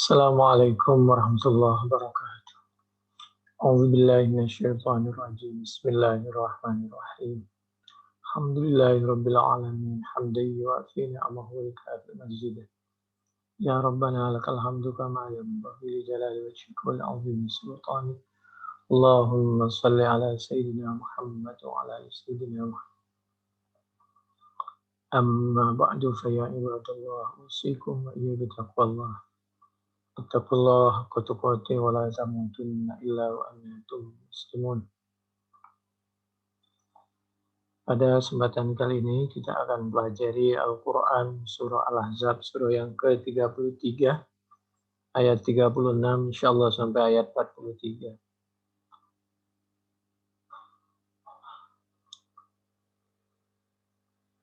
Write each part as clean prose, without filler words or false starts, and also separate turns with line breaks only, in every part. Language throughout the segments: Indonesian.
Assalamualaikum warahmatullahi wabarakatuh. A'udzubillahi minasyaitonirrajim. Bismillahirrahmanirrahim. Alhamdulillahirabbil alamin. Hamdan yu'affi ni'amahu wa yukafi mazidah. Ya Rabbana lakal hamdu kama yanbaghi li jalali wajhika wal 'azimi sultanik. Allahumma shalli ala sayyidina Muhammad wa ala ali sayyidina Muhammad. Amma ba'du fa ya ibadallah usikum wa iyyakum bitaqwallah. Ittaqullah haqqa tuqatih wa la tamutunna illa wa antum muslimun. Pada kesempatan kali ini kita akan pelajari Al-Quran surah Al-Ahzab surah yang ke-33 ayat 36 insyaallah sampai ayat 43.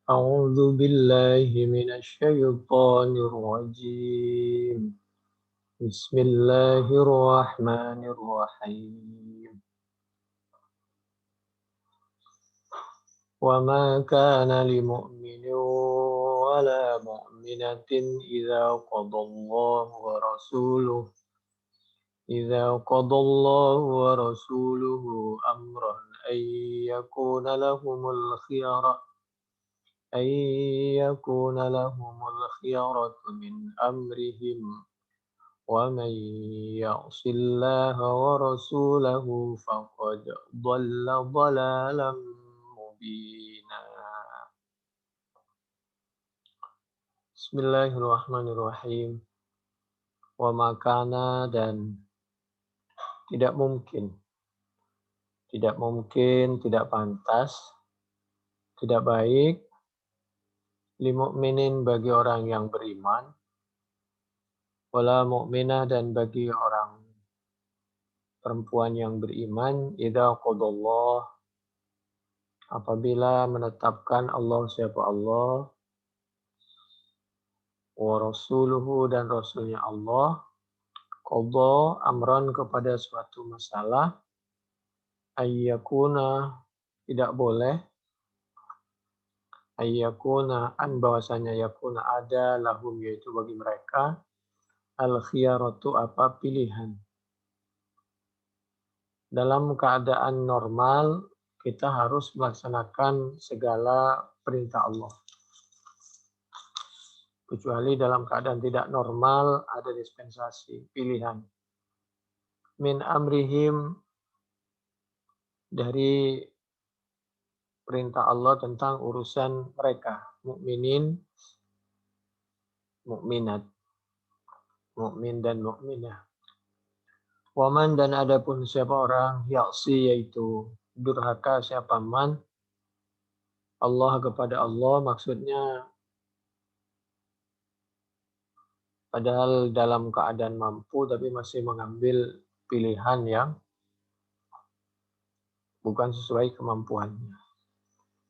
A'udzu billahi minasy syaithanir rajim. Bismillahirrahmanirrahim. وما كان لمؤمن ولا مؤمنة إذا قضى الله ورسوله أمرا أن يكون لهم الخيرة من أمرهم ومن يعص الله ورسوله فقد ضل ضلالا مبينا. Bismillahirrahmanirrahim. Wa makana dan tidak mungkin, tidak pantas, tidak baik li mu'minin bagi orang yang beriman, wala mu'minah dan bagi orang perempuan yang beriman, idza qadallah apabila menetapkan Allah siapa Allah, wa rasuluhu dan rasulnya Allah, qadha amran kepada suatu masalah, ayyakuna tidak boleh, ayyakuna an bahwasanya yakuna ada lahum yaitu bagi mereka al khiyaratu apa pilihan. Dalam keadaan normal kita harus melaksanakan segala perintah Allah. Kecuali dalam keadaan tidak normal ada dispensasi, pilihan. Min amrihim dari perintah Allah tentang urusan mereka, mukminin, mukminat, mukmin dan mukminah. Waman dan adapun siapa orang yaksi yaitu durhaka siapa man Allah kepada Allah, maksudnya padahal dalam keadaan mampu tapi masih mengambil pilihan yang bukan sesuai kemampuannya.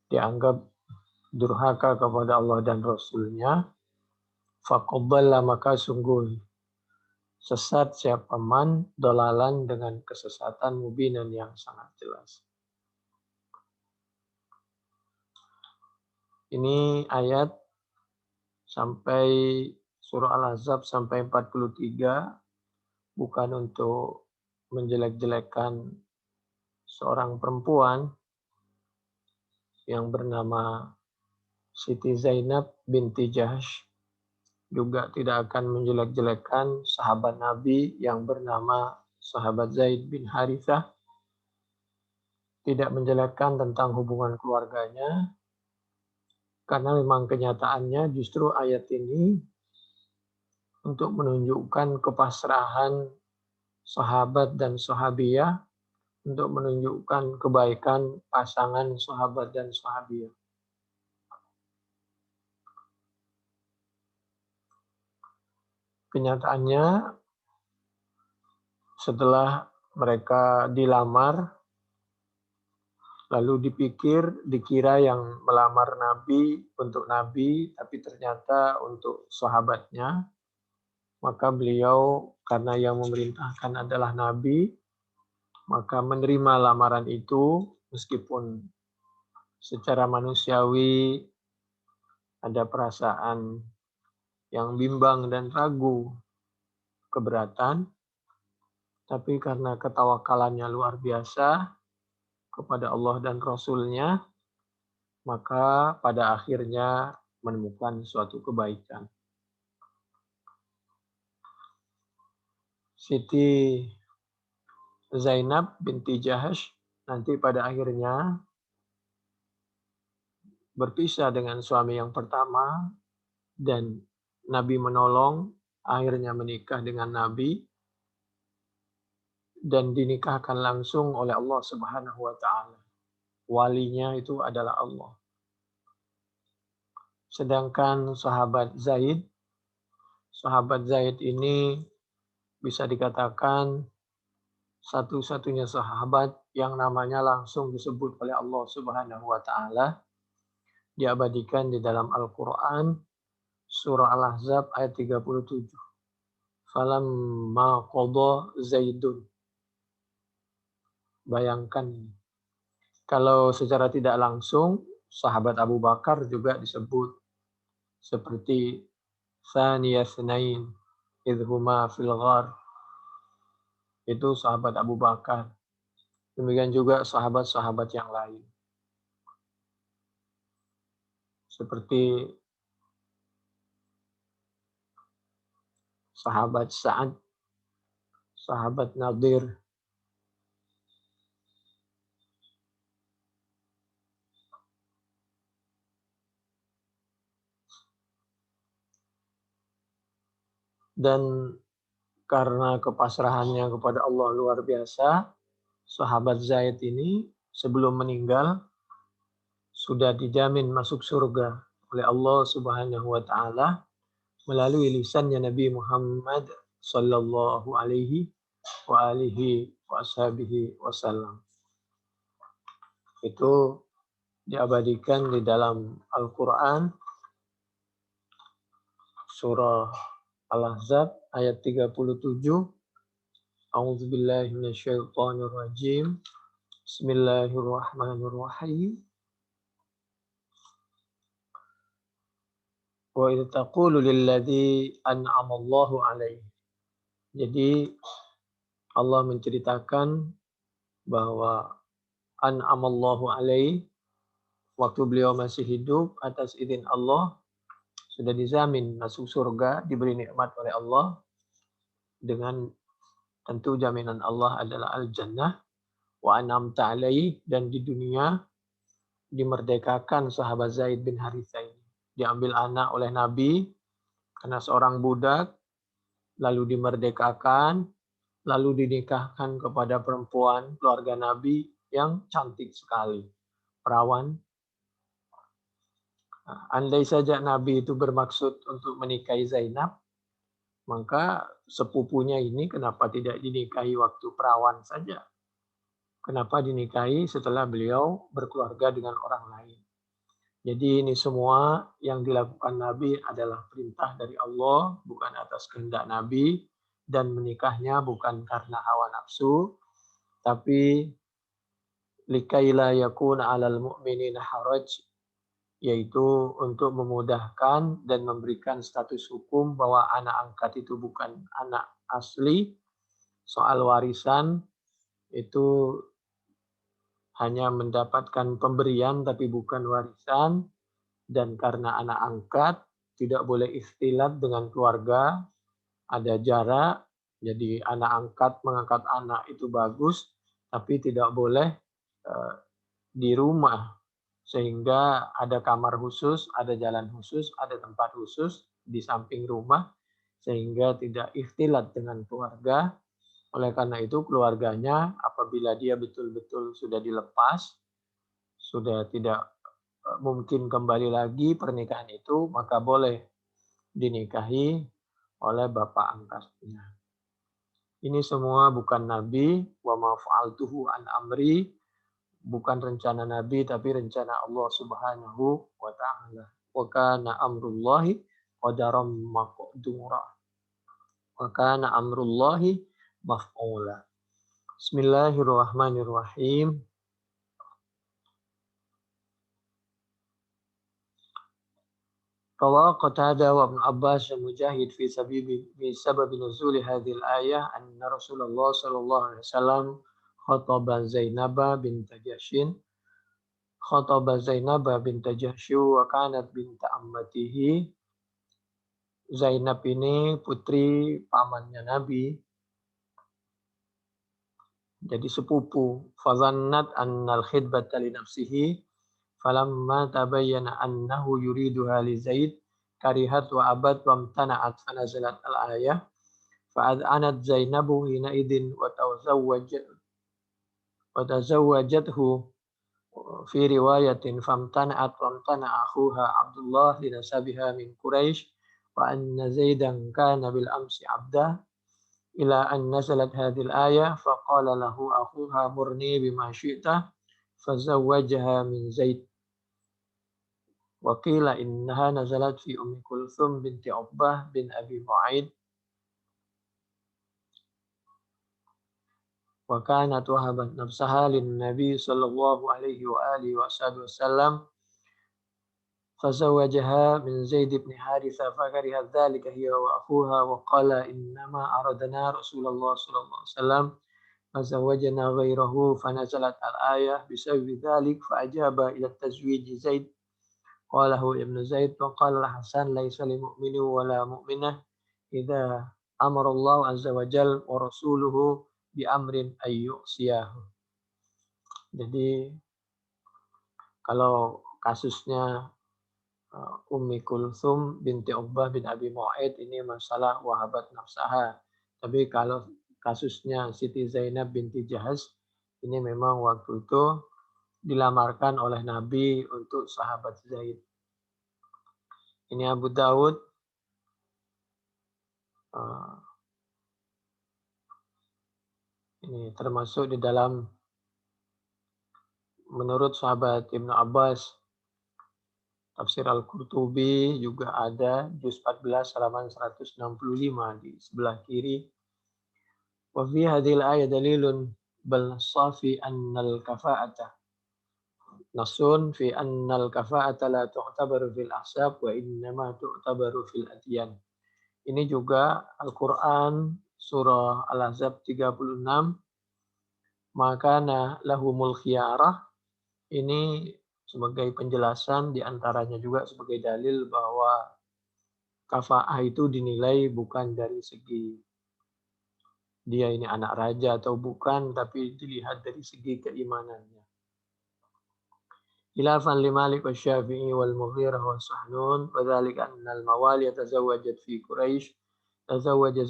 Dianggap durhaka kepada Allah dan Rasulnya, faqaddalla maka sungguh sesat siapa man dolalan dengan kesesatan mubinan yang sangat jelas. Ini ayat sampai surah Al-Ahzab sampai 43 bukan untuk menjelek-jelekan seorang perempuan yang bernama Siti Zainab binti Jahsh, juga tidak akan menjelek-jelekan sahabat Nabi yang bernama sahabat Zaid bin Harithah, tidak menjelekkan tentang hubungan keluarganya, karena memang kenyataannya justru ayat ini untuk menunjukkan kepasrahan sahabat dan sahabiyah, untuk menunjukkan kebaikan pasangan sahabat dan sahabiyah. Kenyataannya setelah mereka dilamar, lalu dikira yang melamar Nabi untuk Nabi, tapi ternyata untuk sahabatnya, maka beliau karena yang memerintahkan adalah Nabi, maka menerima lamaran itu meskipun secara manusiawi ada perasaan yang bimbang dan ragu keberatan, tapi karena ketawakalannya luar biasa kepada Allah dan Rasul-Nya, maka pada akhirnya menemukan suatu kebaikan. Siti Zainab binti Jahash nanti pada akhirnya berpisah dengan suami yang pertama dan Nabi menolong, akhirnya menikah dengan Nabi dan dinikahkan langsung oleh Allah Subhanahu wa taala. Walinya itu adalah Allah. Sedangkan sahabat Zaid ini bisa dikatakan satu-satunya sahabat yang namanya langsung disebut oleh Allah Subhanahu wa taala, diabadikan di dalam Al-Qur'an surah Al-Ahzab ayat 37. Falamma qada Zaidun. Bayangkan ini. Kalau secara tidak langsung sahabat Abu Bakar juga disebut seperti Tsaniyasnain idhuma fil ghar. Itu sahabat Abu Bakar. Demikian juga sahabat-sahabat yang lain. Seperti sahabat Sa'ad, sahabat Nadir, dan karena kepasrahannya kepada Allah luar biasa, sahabat Zaid ini sebelum meninggal sudah dijamin masuk surga oleh Allah Subhanahu wa taala melalui lisannya Nabi Muhammad sallallahu alaihi wa alihi wasallam. Itu diabadikan di dalam Al-Qur'an surah Al-Ahzab ayat 37. A'udzubillahi minasyaitonir rajim. Bismillahirrahmanirrahim. Wa idz taqulu lilladzi an'ama Allahu alaihi. Jadi Allah menceritakan bahwa an'ama Allahu alaihi waktu beliau masih hidup atas izin Allah sudah dijamin masuk surga, diberi nikmat oleh Allah dengan tentu jaminan Allah adalah al-jannah. Wa an'amta alaihi, dan di dunia dimerdekakan sahabat Zaid bin Harithah ini. Diambil anak oleh Nabi karena seorang budak, lalu dimerdekakan, lalu dinikahkan kepada perempuan keluarga Nabi yang cantik sekali, perawan. Andai saja Nabi itu bermaksud untuk menikahi Zainab, maka sepupunya ini kenapa tidak dinikahi waktu perawan saja? Kenapa dinikahi setelah beliau berkeluarga dengan orang lain? Jadi ini semua yang dilakukan Nabi adalah perintah dari Allah, bukan atas kehendak Nabi, dan menikahnya bukan karena hawa nafsu, tapi likaila yakuna 'alal mu'minina haraj, yaitu untuk memudahkan dan memberikan status hukum bahwa anak angkat itu bukan anak asli. Soal warisan itu hanya mendapatkan pemberian tapi bukan warisan, dan karena anak angkat tidak boleh ikhtilat dengan keluarga, ada jarak, jadi anak angkat mengangkat anak itu bagus, tapi tidak boleh di rumah, sehingga ada kamar khusus, ada jalan khusus, ada tempat khusus di samping rumah, sehingga tidak ikhtilat dengan keluarga. Oleh karena itu keluarganya apabila dia betul-betul sudah dilepas, sudah tidak mungkin kembali lagi pernikahan itu, maka boleh dinikahi oleh bapak angkatnya. Ini semua bukan Nabi, wa ma fa'altuhu an amri, bukan rencana Nabi tapi rencana Allah Subhanahu wa taala. Wa kana amrullahi qadaram maqdura. Wa kana amrullahi maf'ula. Bismillahirrahmanirrahim. Rawa Qatadah wa Ibn Abbas wa Mujahid fi sabab nuzul hadhihi al-ayah anna Rasulullah sallallahu alaihi wasallam khataba Zainab bint Jahshin wa kanat bint ammatihi. Zainab ini putri pamannya Nabi, jadi sepupu. Fadhannat annal khidbata li nafsihi falamma tabayyana annahu yuriduha li Zaid karihat wa abad wa amtana'at fanazalat al-ayah fa'ad'anat Zainabu hina idin wa tazawwajathu fi riwayatin famtana'at wa amtana'a akhuha Abdullah linasabiha min Quraisy wa anna Zaidan kana bil amsi abda ila an nazalat hadhil ayah faqala lahu akhuha murni bima syi'ta fazawwajaha min Zaid wa qila innaha nazalat fi Ummi Kulthum binti Uqbah bin Abi Mu'aid wa kanat wahabat nafsaha lin Nabi sallallahu alaihi wa alihi wasallam فزوجها من زيد بن حارثة فكره ذلك هي وأخوها وقال إنما أردنا رسول الله صلى الله عليه وسلم فزوجنا غيره فنزلت الآية بسبب ذلك فأجاب إلى التزويج زيد قاله ابن زيد وقال الحسن ليس لمؤمن ولا مؤمنة إذا أمر الله عز وجل ورسوله بأمر أن يعصيه. Jadi kalau kasusnya Ummi Kulthum binti Uqbah bin Abi Mu'aid ini masalah wahabat nafsaha. Tapi kalau kasusnya Siti Zainab binti Jahaz ini memang waktu itu dilamarkan oleh Nabi untuk sahabat Zaid. Ini Abu Daud. Ini termasuk di dalam menurut sahabat Ibnu Abbas. Tafsir Al-Qurtubi juga ada, juz 14 halaman 165 di sebelah kiri. Wa fi hadhil ayat dalilun bal safi annal kafa'ata. Nasun fi annal kafa'ata la tu'tabaru fil ahsab wa innama tu'tabaru fil adyan. Ini juga Al-Qur'an surah Al-Ahzab 36. Makana lahumul khiyarah. Ini sebagai penjelasan diantaranya juga sebagai dalil bahwa kafa'ah itu dinilai bukan dari segi dia ini anak raja atau bukan, tapi dilihat dari segi keimanannya. Khilafan li Malik wa Syafi'i wal Mughirah wa Sahnun wa dzalika anna al-mawali tazawwajat fi Quraisy tazawwaja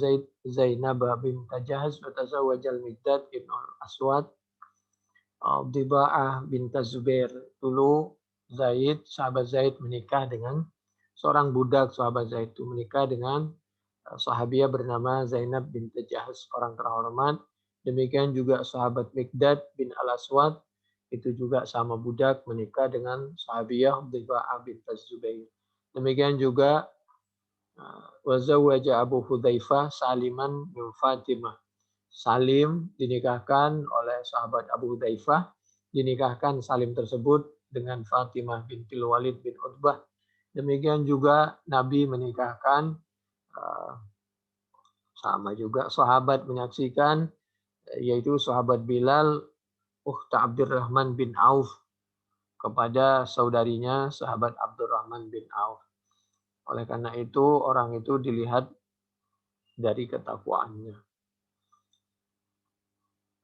Zainab bint Jahaz wa tazawwaja al-Miqdad ibn al-Aswad Diba'ah bint Zubair. Dulu Zaid, sahabat Zaid menikah dengan seorang budak sahabat Zaid itu menikah dengan sahabiah bernama Zainab bint Jahaz, orang terhormat. Demikian juga sahabat Miqdad bin Al-Aswad itu juga sama budak menikah dengan sahabiah Diba'ah bint Zubair. Demikian juga wazawwaja Abu Hudzaifah Saliman bin Fatimah. Salim dinikahkan oleh sahabat Abu Hudzaifah, dinikahkan Salim tersebut dengan Fatimah bintil Walid bin Utbah. Demikian juga Nabi menikahkan sama juga sahabat menyaksikan, yaitu sahabat Bilal Ukhta Abdurrahman bin Auf kepada saudarinya sahabat Abdurrahman bin Auf. Oleh karena itu orang itu dilihat dari ketakwaannya.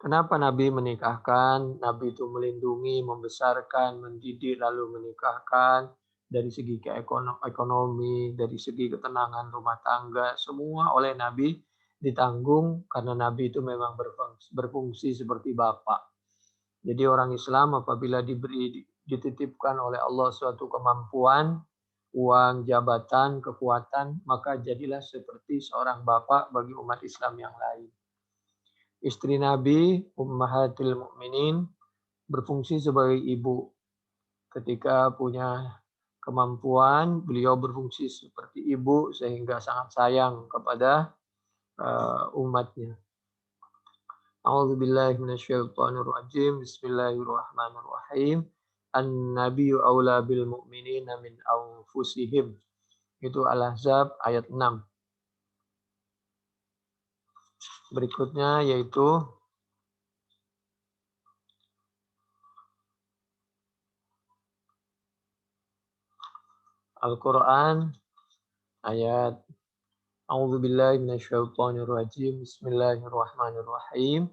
Kenapa Nabi menikahkan? Nabi itu melindungi, membesarkan, mendidik, lalu menikahkan. Dari segi ekonomi, dari segi ketenangan rumah tangga, semua oleh Nabi ditanggung karena Nabi itu memang berfungsi seperti bapak. Jadi orang Islam apabila dititipkan oleh Allah suatu kemampuan, uang, jabatan, kekuatan, maka jadilah seperti seorang bapak bagi umat Islam yang lain. Istri Nabi, Ummahatil Mukminin, berfungsi sebagai ibu. Ketika punya kemampuan, beliau berfungsi seperti ibu sehingga sangat sayang kepada umatnya. A'udzubillahi minasyaitonirrajim. Bismillahirrahmanirrahim. An-nabiyyu aula bil mu'minina min anfusihim. Itu Al-Ahzab ayat 6. Berikutnya yaitu Al-Quran ayat A'udzu billahi minasyaitonir rajim. Bismillahirrahmanirrahim.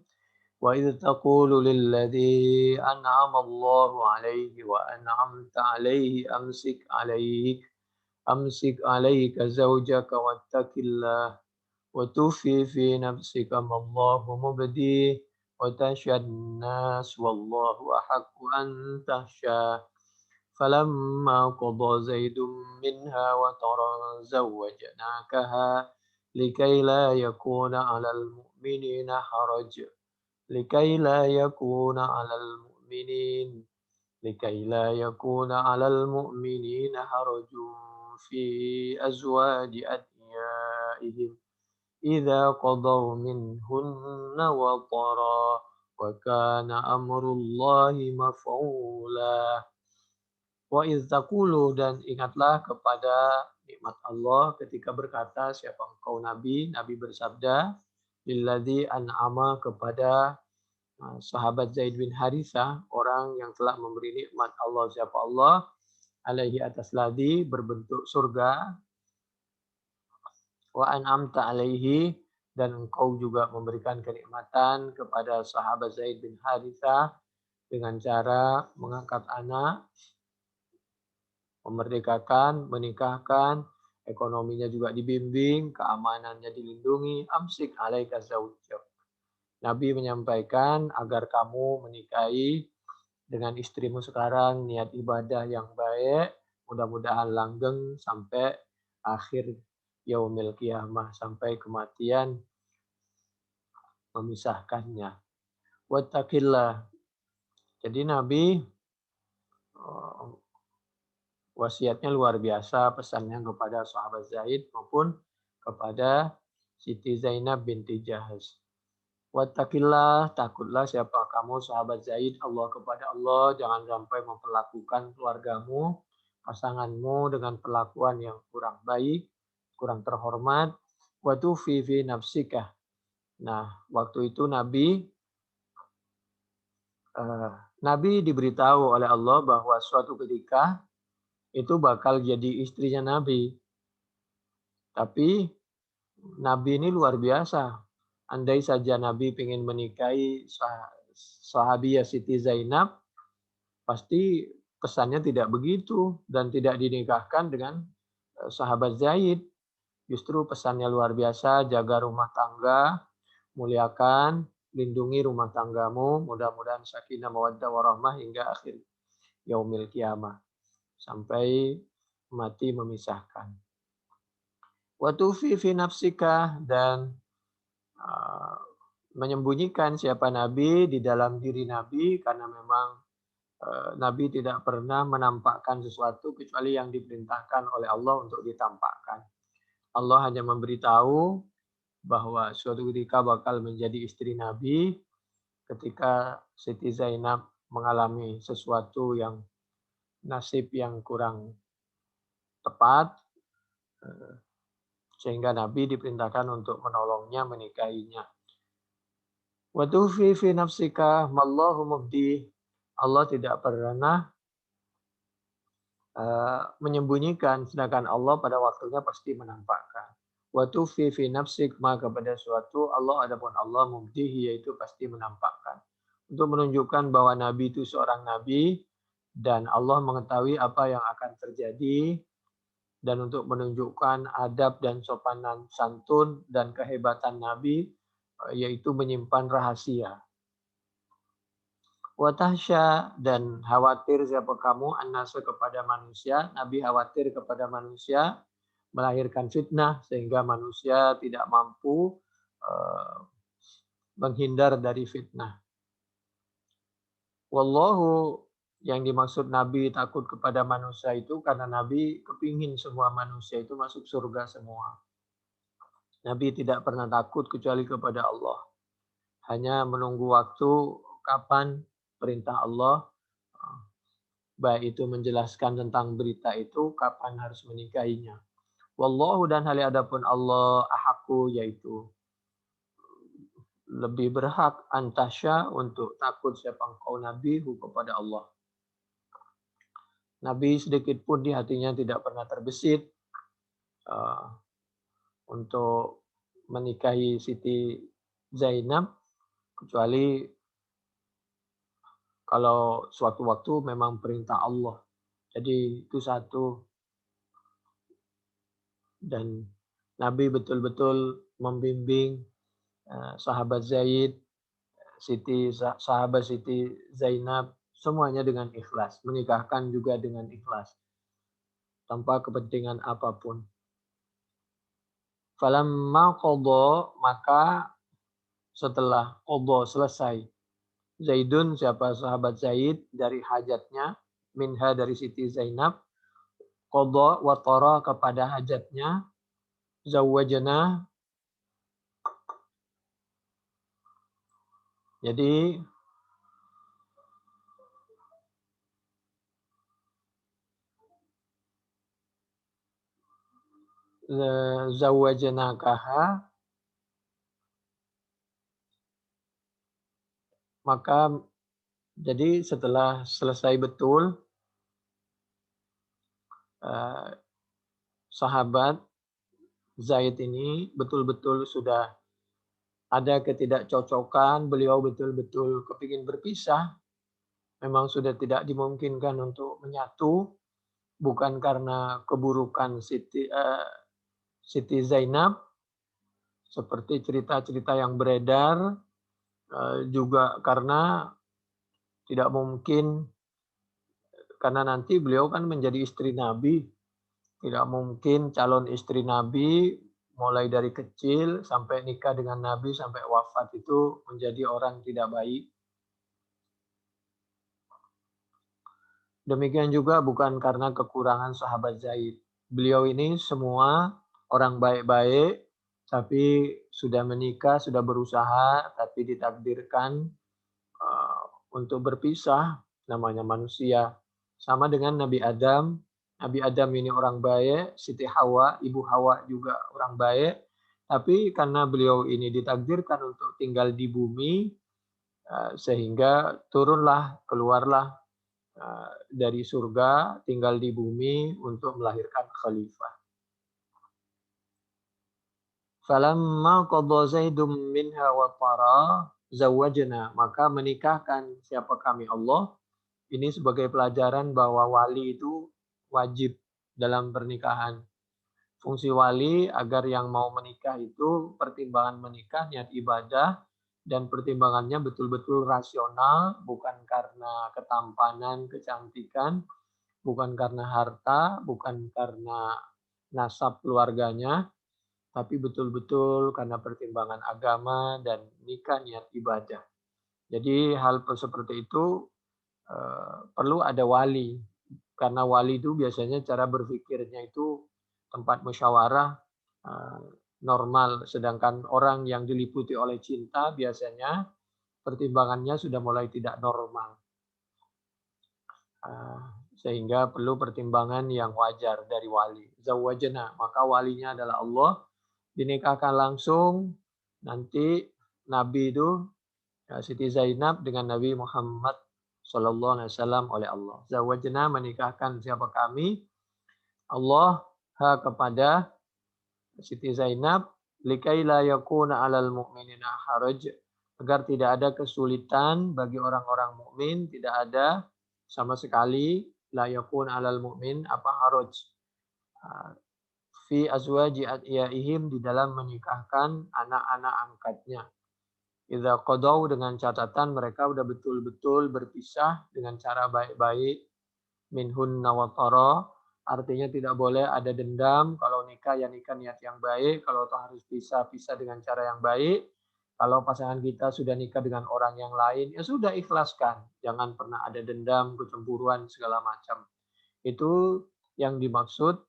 Wa idz taqulu lilladzi an'ama Allahu 'alaihi wa an'amta 'alaihi amsik 'alaika zawjaka wattaqillah wa tufi fi nafsika ma Allahu mubdi wa tashhad nas wallahu ahaqqu an tahsha. فلما قضى زيد منها وطرا زوجناكها لكي لا يكون على المؤمنين حرج لكي لا يكون على المؤمنين لكي لا يكون على المؤمنين حرج في أزواج أدعيائهم إذا قضوا منهن وطرا وكان أمر الله مفعولا. Wa iz taqulu, dan ingatlah kepada nikmat Allah ketika berkata, siapa engkau Nabi? Nabi bersabda, lilladzi an'ama, kepada sahabat Zaid bin Harithah, orang yang telah memberi nikmat Allah, siapa Allah, alaihi, atas ladzi berbentuk surga, wa an'amta alaihi, dan engkau juga memberikan kenikmatan kepada sahabat Zaid bin Harithah dengan cara mengangkat anak, memerdekakan, menikahkan, ekonominya juga dibimbing, keamanannya dilindungi. Amsik alaika zaujak. Nabi menyampaikan agar kamu menikahi dengan istrimu sekarang, niat ibadah yang baik, mudah-mudahan langgeng sampai akhir yaumil qiyamah, sampai kematian memisahkannya. Wattaqillah. Jadi Nabi wasiatnya luar biasa, pesannya kepada sahabat Zaid maupun kepada Siti Zainab binti Jahaz. Wattaqillah, takutlah siapa kamu sahabat Zaid, Allah, kepada Allah, jangan sampai memperlakukan keluargamu, pasanganmu dengan perlakuan yang kurang baik, kurang terhormat. Wa tufi fi nafsika. Nah, waktu itu Nabi diberitahu oleh Allah bahwa suatu ketika itu bakal jadi istrinya Nabi. Tapi Nabi ini luar biasa. Andai saja Nabi ingin menikahi sahabiah Siti Zainab, pasti pesannya tidak begitu dan tidak dinikahkan dengan sahabat Zaid. Justru pesannya luar biasa, jaga rumah tangga, muliakan, lindungi rumah tanggamu, mudah-mudahan sakinah mawaddah warahmah hingga akhir yaumil qiyamah, sampai mati memisahkan. Wa tufi fi nafsika, dan menyembunyikan siapa Nabi di dalam diri Nabi, karena memang Nabi tidak pernah menampakkan sesuatu kecuali yang diperintahkan oleh Allah untuk ditampakkan. Allah hanya memberitahu bahwa suatu ketika bakal menjadi istri Nabi ketika Siti Zainab mengalami sesuatu yang nasib yang kurang tepat, sehingga Nabi diperintahkan untuk menolongnya, menikahinya. Wa tufi fi nafsika mallahu mubdi. Allah tidak pernah menyembunyikan, sedangkan Allah pada waktunya pasti menampakkan. Wa tufi fi nafsik, maka pada suatu Allah, adapun Allah mubdihi, yaitu pasti menampakkan. Untuk menunjukkan bahwa Nabi itu seorang Nabi dan Allah mengetahui apa yang akan terjadi, dan untuk menunjukkan adab dan sopan santun dan kehebatan Nabi, yaitu menyimpan rahasia. Watahsya, dan khawatir siapa kamu, annasa, kepada manusia. Nabi khawatir kepada manusia, melahirkan fitnah sehingga manusia tidak mampu menghindar dari fitnah. Wallahu, yang dimaksud Nabi takut kepada manusia itu karena Nabi kepingin semua manusia itu masuk surga semua. Nabi tidak pernah takut kecuali kepada Allah. Hanya menunggu waktu kapan perintah Allah, baik itu menjelaskan tentang berita itu, kapan harus menikahinya. Wallahu dan hal adapun Allah ahaku yaitu lebih berhak antasya untuk takut siapa engkau Nabi kepada Allah. Nabi sedikit pun di hatinya tidak pernah terbesit untuk menikahi Siti Zainab, kecuali kalau suatu waktu memang perintah Allah. Jadi itu satu. Dan Nabi betul-betul membimbing sahabat Zaid, sahabat Siti Zainab, semuanya dengan ikhlas. Menikahkan juga dengan ikhlas. Tanpa kepentingan apapun. Falamma qadha, maka setelah qadha selesai. Zaidun, siapa sahabat Zaid, dari hajatnya, minha dari Siti Zainab, qadha wa tara kepada hajatnya, zawwajna. Jadi zawwajnakaha, maka jadi setelah selesai betul sahabat Zaid ini betul-betul sudah ada ketidakcocokan, beliau betul-betul kepingin berpisah, memang sudah tidak dimungkinkan untuk menyatu, bukan karena keburukan Siti Zainab, seperti cerita-cerita yang beredar, juga karena tidak mungkin, karena nanti beliau kan menjadi istri Nabi, tidak mungkin calon istri Nabi mulai dari kecil sampai nikah dengan Nabi sampai wafat itu menjadi orang tidak baik. Demikian juga bukan karena kekurangan sahabat Zaid. Beliau ini semua orang baik-baik, tapi sudah menikah, sudah berusaha, tapi ditakdirkan untuk berpisah, namanya manusia. Sama dengan Nabi Adam. Nabi Adam ini orang baik, Siti Hawa, Ibu Hawa juga orang baik. Tapi karena beliau ini ditakdirkan untuk tinggal di bumi, sehingga keluarlah dari surga, tinggal di bumi untuk melahirkan khalifah. Falamma qadha Zaidum minha wa tara zawwajna, maka menikahkan siapa kami Allah. Ini sebagai pelajaran bahwa wali itu wajib dalam pernikahan. Fungsi wali agar yang mau menikah itu pertimbangan menikah, niat ibadah, dan pertimbangannya betul-betul rasional, bukan karena ketampanan, kecantikan, bukan karena harta, bukan karena nasab keluarganya, tapi betul-betul karena pertimbangan agama dan nikah niat ibadah. Jadi hal seperti itu perlu ada wali, karena wali itu biasanya cara berpikirnya itu tempat musyawarah normal, sedangkan orang yang diliputi oleh cinta biasanya pertimbangannya sudah mulai tidak normal, sehingga perlu pertimbangan yang wajar dari wali. Zawwajna, maka walinya adalah Allah, dinikahkan langsung nanti Nabi itu Siti Zainab dengan Nabi Muhammad Sallallahu Alaihi Wasallam oleh Allah. Zawajna, menikahkan siapa kami, Allah kepada Siti Zainab, likai la yakuna alal mu'minina haraj, agar tidak ada kesulitan bagi orang-orang mukmin, tidak ada sama sekali la yakuna alal mu'min apa haraj fi azwaji adiyaihim, di dalam menikahkan anak-anak angkatnya. Idza qadau, dengan catatan mereka sudah betul-betul berpisah dengan cara baik-baik, minhunna wa tara, artinya tidak boleh ada dendam, kalau nikah ya nikah niat yang baik, kalau harus pisah dengan cara yang baik. Kalau pasangan kita sudah nikah dengan orang yang lain, ya sudah ikhlaskan, jangan pernah ada dendam, kecemburuan segala macam. Itu yang dimaksud,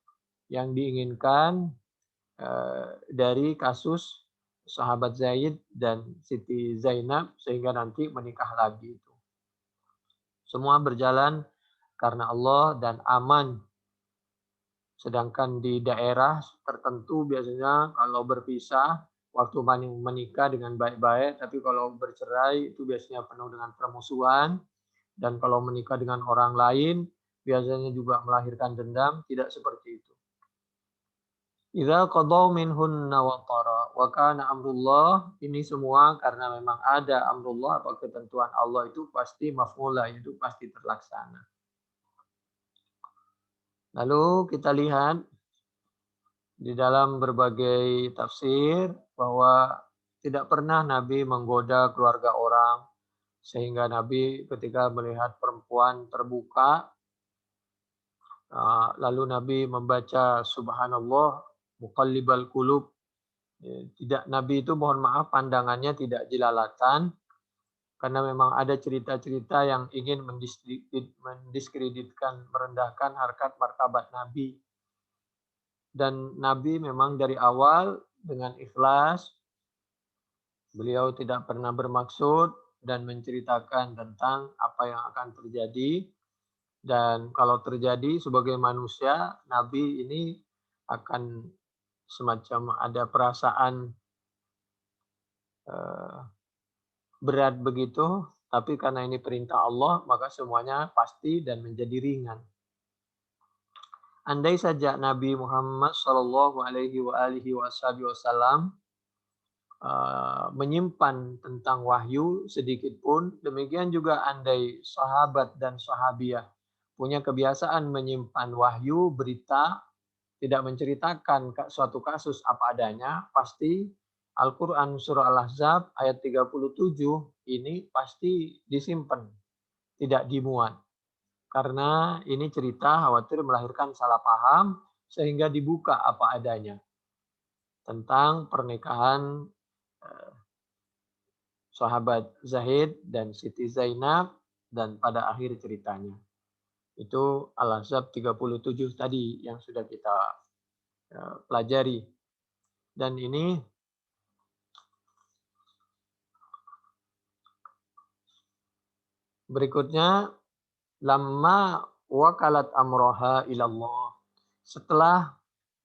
yang diinginkan dari kasus sahabat Zaid dan Siti Zainab, sehingga nanti menikah lagi itu. Semua berjalan karena Allah dan aman. Sedangkan di daerah tertentu biasanya kalau berpisah waktu menikah dengan baik-baik, tapi kalau bercerai itu biasanya penuh dengan permusuhan, dan kalau menikah dengan orang lain biasanya juga melahirkan dendam, tidak seperti itu. Idza qadaw minhunna watara wa kana amrullah, ini semua karena memang ada amrullah atau ketentuan Allah itu pasti maf'ula, itu pasti terlaksana. Lalu kita lihat di dalam berbagai tafsir bahwa tidak pernah Nabi menggoda keluarga orang, sehingga Nabi ketika melihat perempuan terbuka, lalu Nabi membaca subhanallah muqallibal qulub. Tidak, Nabi itu mohon maaf pandangannya tidak jelalatan, karena memang ada cerita-cerita yang ingin mendiskreditkan, merendahkan harkat martabat Nabi. Dan Nabi memang dari awal dengan ikhlas, beliau tidak pernah bermaksud dan menceritakan tentang apa yang akan terjadi. Dan kalau terjadi sebagai manusia, Nabi ini akan semacam ada perasaan berat begitu, tapi karena ini perintah Allah, maka semuanya pasti dan menjadi ringan. Andai saja Nabi Muhammad Shallallahu Alaihi Wasallam menyimpan tentang wahyu sedikit pun, demikian juga andai sahabat dan sahabiah punya kebiasaan menyimpan wahyu, berita, tidak menceritakan suatu kasus apa adanya, pasti Al-Quran surah Al-Ahzab ayat 37 ini pasti disimpan, tidak dimuat. Karena ini cerita khawatir melahirkan salah paham, sehingga dibuka apa adanya tentang pernikahan sahabat Zahid dan Siti Zainab, dan pada akhir ceritanya. Itu Al-Ahzab 37 tadi yang sudah kita pelajari. Dan ini berikutnya, lamma wakalat amroha ilallah. Setelah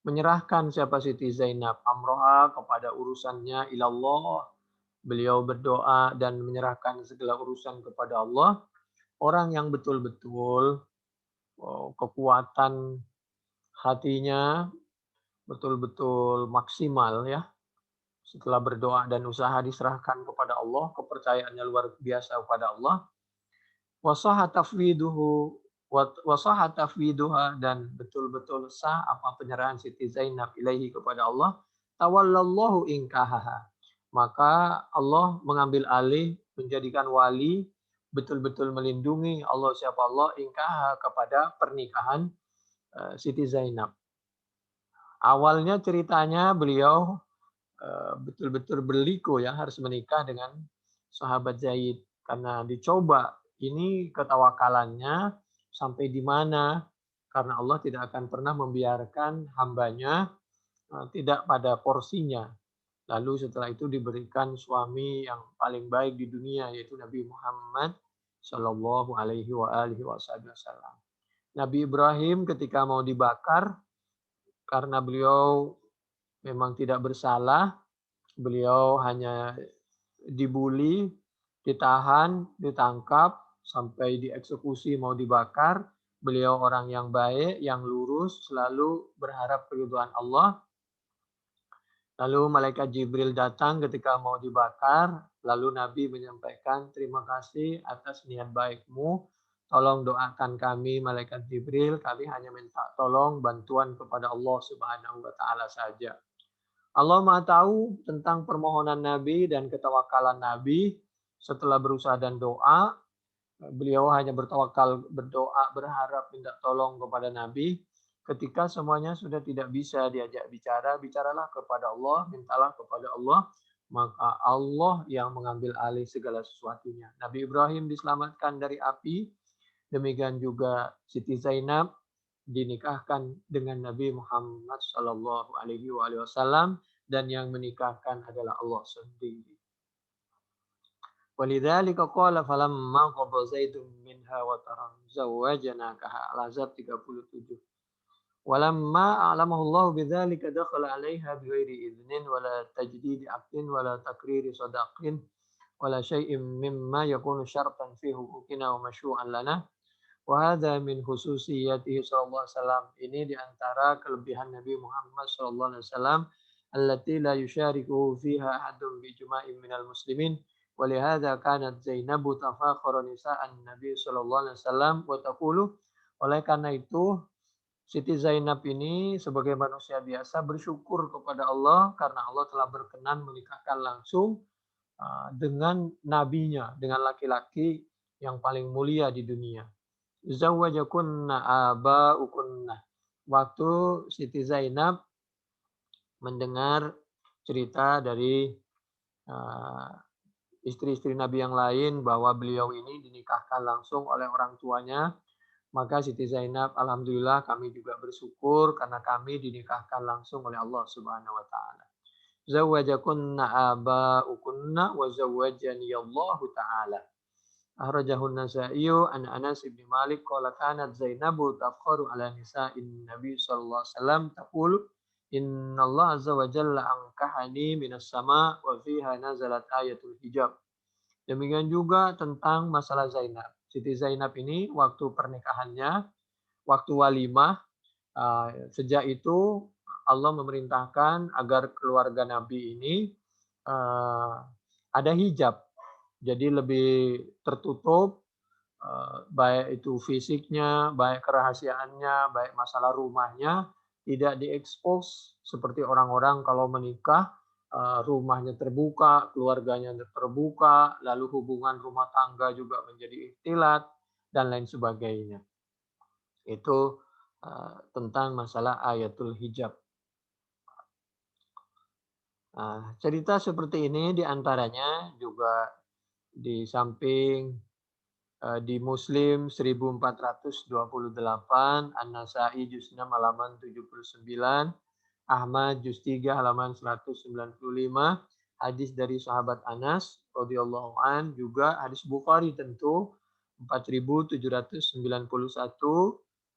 menyerahkan siapa Siti Zainab amroha kepada urusannya ilallah, beliau berdoa dan menyerahkan segala urusan kepada Allah. Orang yang betul-betul kekuatan hatinya betul-betul maksimal ya, setelah berdoa dan usaha diserahkan kepada Allah, kepercayaannya luar biasa kepada Allah, wasaha tafwiduha, dan betul-betul sah apa penyerahan Siti Zainab ilaihi kepada Allah, tawallallahu inkahaha, maka Allah mengambil alih, menjadikan wali, betul-betul melindungi Allah siapa Allah ingkaha kepada pernikahan Siti Zainab. Awalnya ceritanya beliau betul-betul berliku ya, harus menikah dengan sahabat Zaid karena dicoba ini ketawakalannya sampai di mana, karena Allah tidak akan pernah membiarkan hambanya tidak pada porsinya. Lalu setelah itu diberikan suami yang paling baik di dunia, yaitu Nabi Muhammad Shallallahu Alaihi Wasallam. Nabi Ibrahim ketika mau dibakar, karena beliau memang tidak bersalah, beliau hanya dibuli, ditahan, ditangkap, sampai dieksekusi mau dibakar. Beliau orang yang baik, yang lurus, selalu berharap keridhaan Allah. Lalu malaikat Jibril datang ketika mau dibakar, lalu Nabi menyampaikan, terima kasih atas niat baikmu, tolong doakan kami malaikat Jibril, kami hanya minta tolong bantuan kepada Allah Subhanahu wa taala saja. Allah Maha tahu tentang permohonan Nabi dan ketawakalan Nabi. Setelah berusaha dan doa, beliau hanya bertawakal, berdoa, berharap, minta tolong kepada Nabi. Ketika semuanya sudah tidak bisa diajak bicara, bicaralah kepada Allah, mintalah kepada Allah, maka Allah yang mengambil alih segala sesuatunya. Nabi Ibrahim diselamatkan dari api, demikian juga Siti Zainab dinikahkan dengan Nabi Muhammad Shallallahu Alaihi Wasallam, dan yang menikahkan adalah Allah sendiri. Walidzalika qala falamma qada Zaidun minha wa taran zawwajnakaha, Al-Ahzab 37. Walamma a'lamahu Allah bidzalika dakhala 'alaiha bighairi idznin wala tajdidi 'aqdin wala takriri sadaqin wala syai'in mimma yakunu syartan fi huquqina wa masyru'an lana. Wa hadza min khususiyatihi sallallahu alaihi wasallam. Ini di antara kelebihan Nabi Muhammad sallallahu alaihi wasallam allati la yusyarikuhu fiha ahadun bi ijma'in minal muslimin. Wa lihadza kanat Zainabu tafakhara nisa'an Nabi sallallahu alaihi wasallam wa taqulu. Oleh karena itu Siti Zainab ini sebagai manusia biasa bersyukur kepada Allah karena Allah telah berkenan menikahkan langsung dengan nabinya, dengan laki-laki yang paling mulia di dunia. Zawwajakunna aba'ukunna. Waktu Siti Zainab mendengar cerita dari istri-istri Nabi yang lain bahwa beliau ini dinikahkan langsung oleh orang tuanya, maka Siti Zainab, alhamdulillah kami juga bersyukur karena kami dinikahkan langsung oleh Allah Subhanahu wa taala. Zawwajakunna aba'ukunna wa zawwajani Allah taala. Ahrajahun Nasa'i an Anas bin Malik qala kanat Zainabu tafkharu ala nisa'in Nabi sallallahu alaihi wasallam taqul inna Allah azza wa jalla ankahani minas sama wa fiha nazalat ayatul hijab. Demikian juga tentang masalah Zainab. Siti Zainab ini waktu pernikahannya, waktu walimah, sejak itu Allah memerintahkan agar keluarga Nabi ini ada hijab. Jadi lebih tertutup, baik itu fisiknya, baik kerahasiaannya, baik masalah rumahnya, tidak diekspos seperti orang-orang kalau menikah, rumahnya terbuka, keluarganya terbuka, lalu hubungan rumah tangga juga menjadi ikhtilat, dan lain sebagainya. Itu tentang masalah ayatul hijab. Cerita seperti ini diantaranya juga di samping di Muslim 1428, An-Nasa'i juz 6 halaman 79, Ahmad juz 3 halaman 195, hadis dari sahabat Anas radhiyallahu an, juga hadis Bukhari tentu 4791,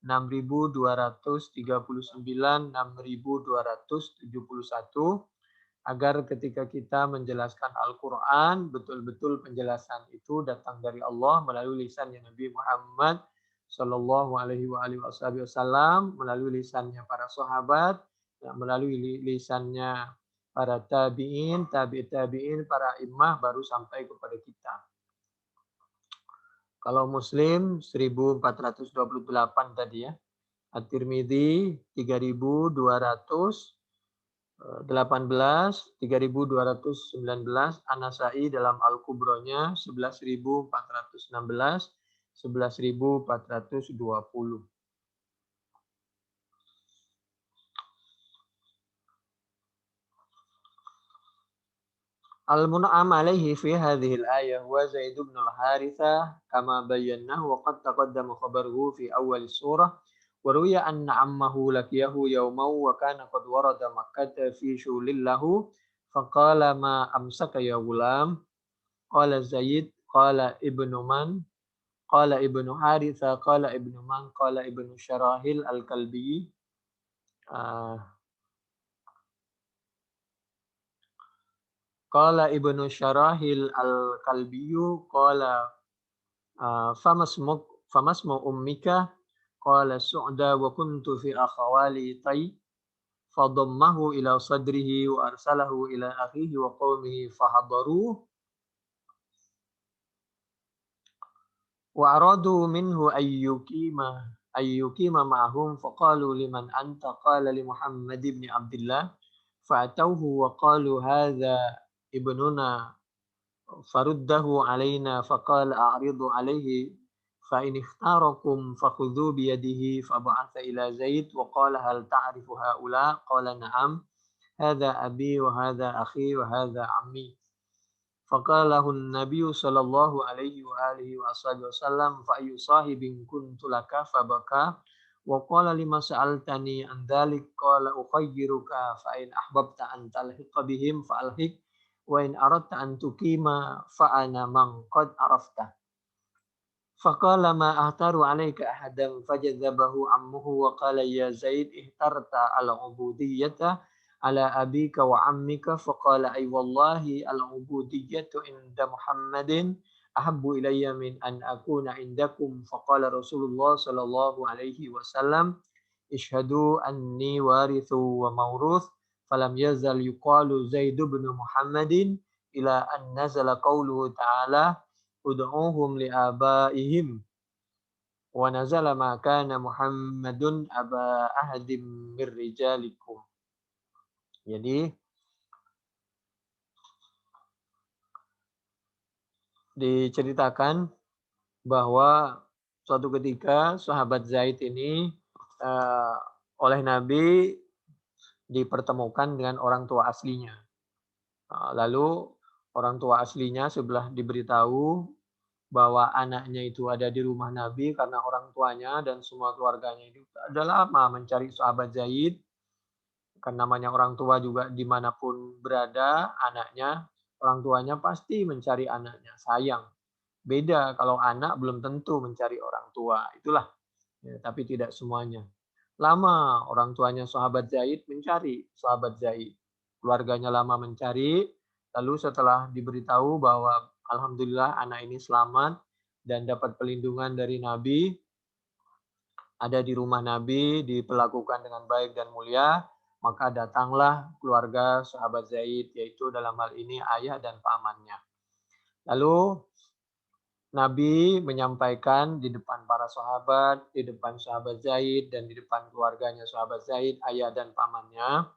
6239, 6271, agar ketika kita menjelaskan Al-Quran, betul-betul penjelasan itu datang dari Allah melalui lisannya Nabi Muhammad Sallallahu Alaihi Wasallam, melalui lisannya para sahabat, melalui lisannya para tabi'in, tabi'in, para imam, baru sampai kepada kita. Kalau Muslim 1428 tadi ya, At-Tirmidzi 3218, 3219, An-Nasa'i dalam Al-Kubronya 11416, 11420. Al-mun'am alaihi fi hadhihi al-ayah wa Zaid bin al-Harithah kama bayyanahu wa qad taqaddama khabaruhu fi awal surah wa ruwiya anna ammahu lakiyahu yawman wa kana qad warada Makkah fi syulil lahu faqala ma amsaka ya gulam qala Zaid qala ibnu man qala ibnu Harithah qala ibnu man qala ibnu Syarahil al-Kalbi. Qala ibnu Syarahil al-Kalbiyu qala famasmu ummika qala Su'da wa kuntu fi akhawali tay fadammahu ila sadrihi wa arsalahu ila akhihi wa qawmihi fahadaruh wa aradu minhu ayyukima ma'ahum faqalu liman anta qala li Muhammad ibn Abdullah fa'atawhu wa qalu hadha ibnuna faruddahu alaina faqala a'ridu alaihi fa in ikhtarakum fakhudhu bi yadihi fa ba'atha ila Zaid wa qala hal ta'rifu haula qala na'am hadha abi wa hadha akhi wa hadha ammi faqalahu an-nabiy sallallahu alaihi wa alihi wasallam fa ayu sahibin kuntu laka fabaka wa qala lima sa'altani an dhalik qala ukhayyiruka fa in ahbabta an talhiqa bihim fa alhiq wa in aradta an tuqima fa ana man qad arafta Faqala ma ahtaru alaika ahadan fajadzabahu ammuhu wa qala ya Zaid ihtarta al-ubudiyyata ala abika wa ammika faqala ay wallahi al-ubudiyyatu inda Muhammadin ahabbu ilayya min an akuna indakum faqala Rasulullah sallallahu alaihi wasallam ishhadu anni warithu wa mawruth falam yazal yuqalu Zaid bin Muhammadin ila an nazala qawluhu ta'ala ud'uhum li'abaihim wa nazala ma kana Muhammadun aba ahadim mir rijalikum. Jadi diceritakan bahwa suatu ketika sahabat Zaid ini uh, oleh Nabi dipertemukan dengan orang tua aslinya. Lalu orang tua aslinya setelah diberitahu bahwa anaknya itu ada di rumah Nabi karena orang tuanya dan semua keluarganya itu sudah lama mencari sahabat Zaid. Kan namanya orang tua juga dimanapun berada anaknya, orang tuanya pasti mencari anaknya, sayang. Beda kalau anak belum tentu mencari orang tua, itulah. Ya, tapi tidak semuanya. Lama orang tuanya sahabat Zaid mencari sahabat Zaid. Keluarganya lama mencari, lalu setelah diberitahu bahwa alhamdulillah anak ini selamat dan dapat pelindungan dari Nabi, ada di rumah Nabi, diperlakukan dengan baik dan mulia, maka datanglah keluarga sahabat Zaid, yaitu dalam hal ini ayah dan pamannya. Lalu Nabi menyampaikan di depan para sahabat, di depan sahabat Zaid, dan di depan keluarganya sahabat Zaid, ayah dan pamannya,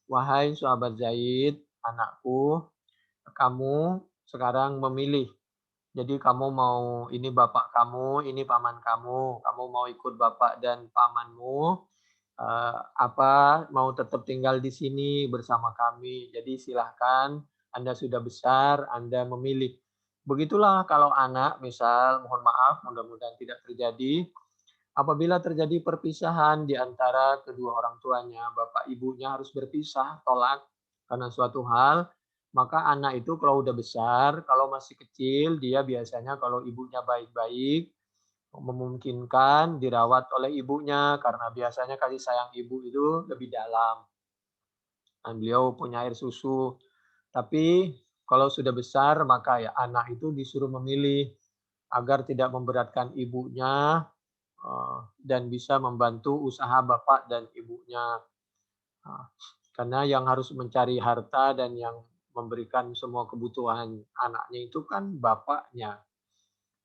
wahai sahabat Zaid, anakku, kamu sekarang memilih. Jadi kamu mau, ini bapak kamu, ini paman kamu mau ikut bapak dan pamanmu, apa mau tetap tinggal di sini bersama kami. Jadi silahkan, Anda sudah besar, Anda memilih. Begitulah kalau anak, misal, mohon maaf, mudah-mudahan tidak terjadi, apabila terjadi perpisahan di antara kedua orang tuanya, bapak ibunya harus berpisah, tolak karena suatu hal, maka anak itu kalau udah besar, kalau masih kecil, dia biasanya kalau ibunya baik-baik, memungkinkan dirawat oleh ibunya karena biasanya kasih sayang ibu itu lebih dalam. Dan beliau punya air susu. Tapi kalau sudah besar maka ya anak itu disuruh memilih agar tidak memberatkan ibunya dan bisa membantu usaha bapak dan ibunya. Karena yang harus mencari harta dan yang memberikan semua kebutuhan anaknya itu kan bapaknya.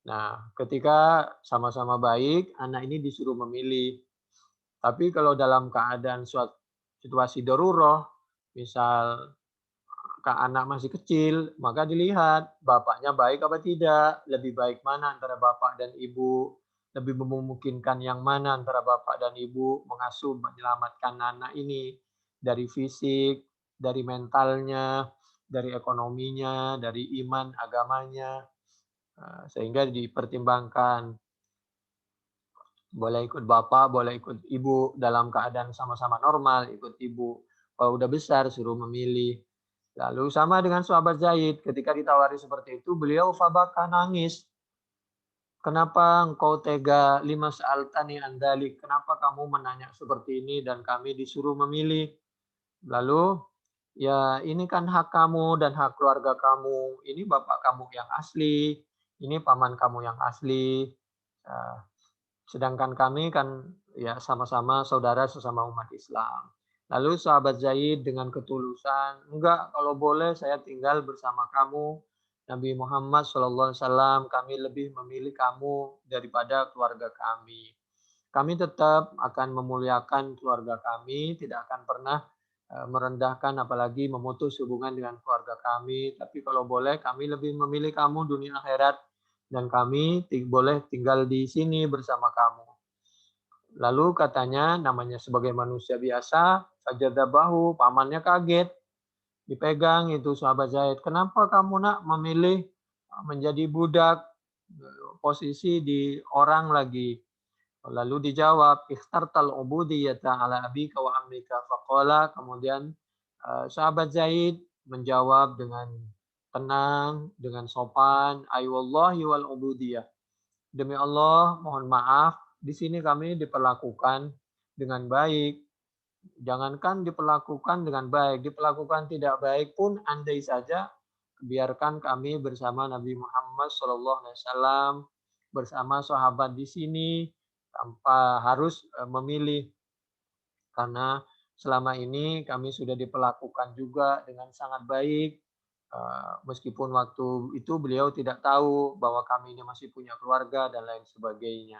Nah, ketika sama-sama baik, anak ini disuruh memilih. Tapi kalau dalam keadaan suatu situasi darurat, misal anak masih kecil, maka dilihat bapaknya baik apa tidak, lebih baik mana antara bapak dan ibu, lebih memungkinkan yang mana antara bapak dan ibu mengasuh menyelamatkan anak ini dari fisik, dari mentalnya, dari ekonominya, dari iman agamanya, sehingga dipertimbangkan. Boleh ikut bapak, boleh ikut ibu dalam keadaan sama-sama normal, ikut ibu. Kalau udah besar suruh memilih. Lalu sama dengan sahabat Zaid, ketika ditawari seperti itu, beliau fabaka nangis. Kenapa engkau tega lima sa'altani andalik? Kenapa kamu menanya seperti ini dan kami disuruh memilih? Lalu, ya ini kan hak kamu dan hak keluarga kamu. Ini bapak kamu yang asli, ini paman kamu yang asli. Sedangkan kami kan ya sama-sama saudara sesama umat Islam. Lalu sahabat Zaid dengan ketulusan, enggak, kalau boleh saya tinggal bersama kamu. Nabi Muhammad SAW, kami lebih memilih kamu daripada keluarga kami. Kami tetap akan memuliakan keluarga kami, tidak akan pernah merendahkan apalagi memutus hubungan dengan keluarga kami. Tapi kalau boleh kami lebih memilih kamu dunia akhirat dan kami boleh tinggal di sini bersama kamu. Lalu katanya namanya sebagai manusia biasa, fajadabahu, pamannya kaget. Dipegang itu sahabat Zaid. Kenapa kamu nak memilih menjadi budak, posisi di orang lagi? Lalu dijawab, ikhtartal ubudiyata ala abika wa ammika faqala. Kemudian sahabat Zaid menjawab dengan tenang, dengan sopan, ay wallahi wal ubudiyah. Demi Allah, mohon maaf, di sini kami diperlakukan dengan baik. Jangankan diperlakukan dengan baik, diperlakukan tidak baik pun andai saja biarkan kami bersama Nabi Muhammad SAW bersama sahabat di sini tanpa harus memilih, karena selama ini kami sudah diperlakukan juga dengan sangat baik. Meskipun waktu itu beliau tidak tahu bahwa kami ini masih punya keluarga dan lain sebagainya.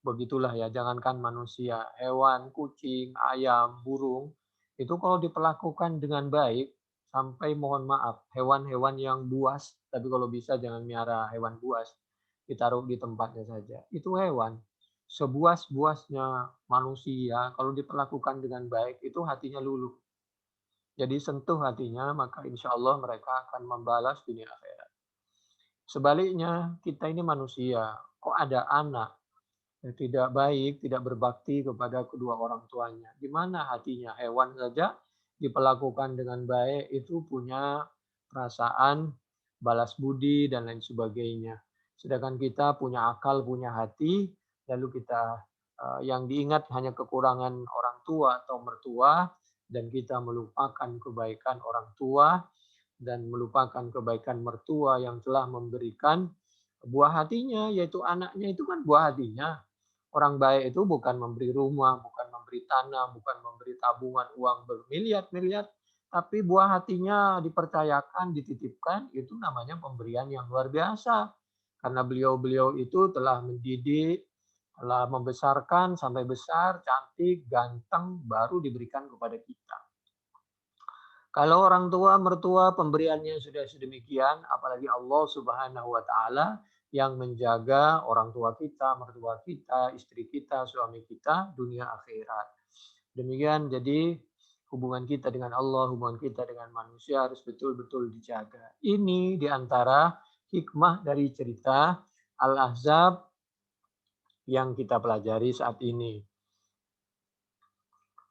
Begitulah ya, jangankan manusia, hewan, kucing, ayam, burung, itu kalau diperlakukan dengan baik, sampai mohon maaf, hewan-hewan yang buas, tapi kalau bisa jangan miara hewan buas, ditaruh di tempatnya saja. Itu hewan. Sebuas-buasnya manusia, kalau diperlakukan dengan baik, itu hatinya luluh. Jadi sentuh hatinya, maka insya Allah mereka akan membalas dunia akhirat. Sebaliknya, kita ini manusia, kok ada anak yang tidak baik, tidak berbakti kepada kedua orang tuanya. Gimana hatinya? Hewan saja diperlakukan dengan baik itu punya perasaan balas budi dan lain sebagainya. Sedangkan kita punya akal, punya hati, lalu kita yang diingat hanya kekurangan orang tua atau mertua, dan kita melupakan kebaikan orang tua dan melupakan kebaikan mertua yang telah memberikan buah hatinya, yaitu anaknya itu kan buah hatinya. Orang baik itu bukan memberi rumah, bukan memberi tanah, bukan memberi tabungan uang bermiliar-miliar, tapi buah hatinya dipercayakan, dititipkan, itu namanya pemberian yang luar biasa. Karena beliau-beliau itu telah mendidik, telah membesarkan sampai besar, cantik, ganteng, baru diberikan kepada kita. Kalau orang tua, mertua pemberiannya sudah sedemikian, apalagi Allah Subhanahu wa taala yang menjaga orang tua kita, mertua kita, istri kita, suami kita, dunia akhirat. Demikian jadi hubungan kita dengan Allah, hubungan kita dengan manusia harus betul-betul dijaga. Ini diantara hikmah dari cerita Al-Ahzab yang kita pelajari saat ini.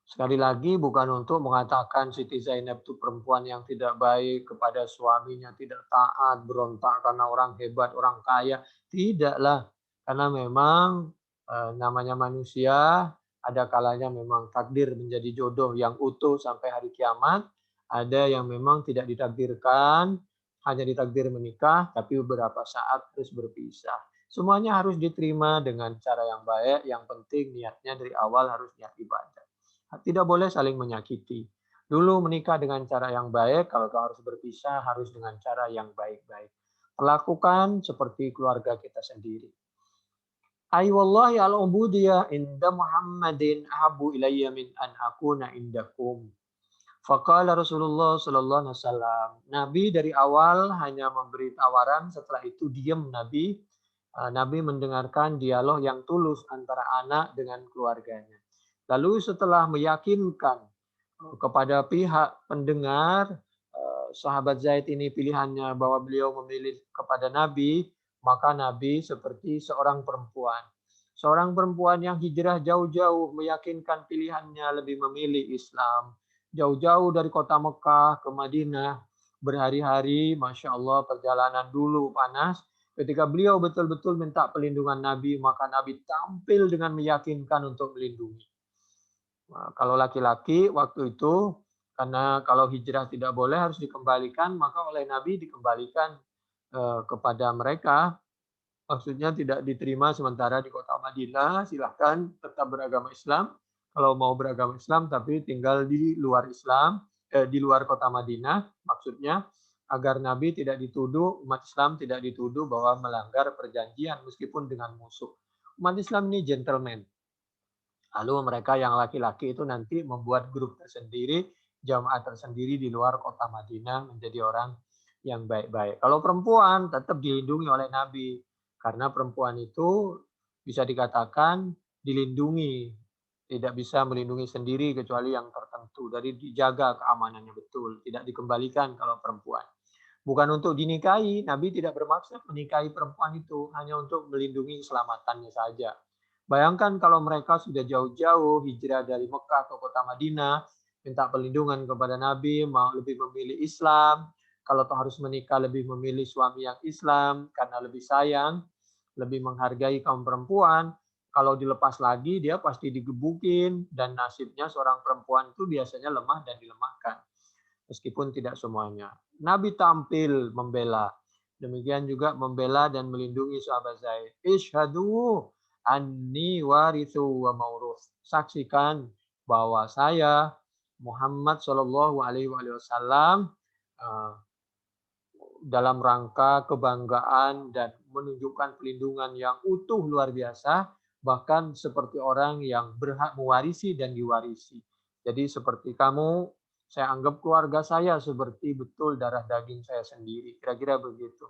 Sekali lagi bukan untuk mengatakan Siti Zainab itu perempuan yang tidak baik kepada suaminya, tidak taat, berontak karena orang hebat, orang kaya. Tidaklah. Karena memang namanya manusia, ada kalanya memang takdir menjadi jodoh yang utuh sampai hari kiamat. Ada yang memang tidak ditakdirkan, hanya ditakdir menikah, tapi beberapa saat terus berpisah. Semuanya harus diterima dengan cara yang baik, yang penting niatnya dari awal harus niat ibadah. Tidak boleh saling menyakiti. Dulu menikah dengan cara yang baik, kalau harus berpisah harus dengan cara yang baik-baik. Perlakukan seperti keluarga kita sendiri. Ay wallahi al-ubudiyah inda Muhammadin ahabu ilayya min an akuna indakum. Faqala Rasulullah sallallahu alaihi wasallam. Nabi dari awal hanya memberi tawaran, setelah itu diam Nabi. Nabi mendengarkan dialog yang tulus antara anak dengan keluarganya. Lalu setelah meyakinkan kepada pihak pendengar, sahabat Zaid ini pilihannya bahwa beliau memilih kepada Nabi, maka Nabi seperti seorang perempuan. Seorang perempuan yang hijrah jauh-jauh meyakinkan pilihannya lebih memilih Islam. Jauh-jauh dari kota Mekah ke Madinah, berhari-hari, Masya Allah perjalanan dulu panas. Ketika beliau betul-betul minta pelindungan Nabi, maka Nabi tampil dengan meyakinkan untuk melindungi. Nah, kalau laki-laki waktu itu, karena kalau hijrah tidak boleh harus dikembalikan, maka oleh Nabi dikembalikan kepada mereka. Maksudnya tidak diterima sementara di kota Madinah, silahkan tetap beragama Islam. Kalau mau beragama Islam tapi tinggal di luar Islam, di luar kota Madinah, maksudnya agar Nabi tidak dituduh, umat Islam tidak dituduh bahwa melanggar perjanjian meskipun dengan musuh. Umat Islam ini gentleman. Lalu mereka yang laki-laki itu nanti membuat grup tersendiri, jamaah tersendiri di luar kota Madinah menjadi orang yang baik-baik. Kalau perempuan tetap dilindungi oleh Nabi, karena perempuan itu bisa dikatakan dilindungi, tidak bisa melindungi sendiri kecuali yang tertentu, dari dijaga keamanannya betul, tidak dikembalikan kalau perempuan. Bukan untuk dinikahi, Nabi tidak bermaksud menikahi perempuan itu, hanya untuk melindungi keselamatannya saja. Bayangkan kalau mereka sudah jauh-jauh hijrah dari Mekah ke kota Madinah, minta perlindungan kepada Nabi, mau lebih memilih Islam, kalau harus menikah lebih memilih suami yang Islam karena lebih sayang. lebih menghargai kaum perempuan. Kalau dilepas lagi dia pasti digebukin, dan nasibnya seorang perempuan itu biasanya lemah dan dilemahkan. Meskipun tidak semuanya. Nabi tampil membela. Demikian juga membela dan melindungi sahabat Zaid. Ishhadu anni warithu wa maurus. Saksikan bahwa saya Muhammad Shallallahu Alaihi Wasallam dalam rangka kebanggaan dan menunjukkan pelindungan yang utuh luar biasa, bahkan seperti orang yang berhak mewarisi dan diwarisi. Jadi seperti kamu, saya anggap keluarga saya seperti betul darah daging saya sendiri. Kira-kira begitu.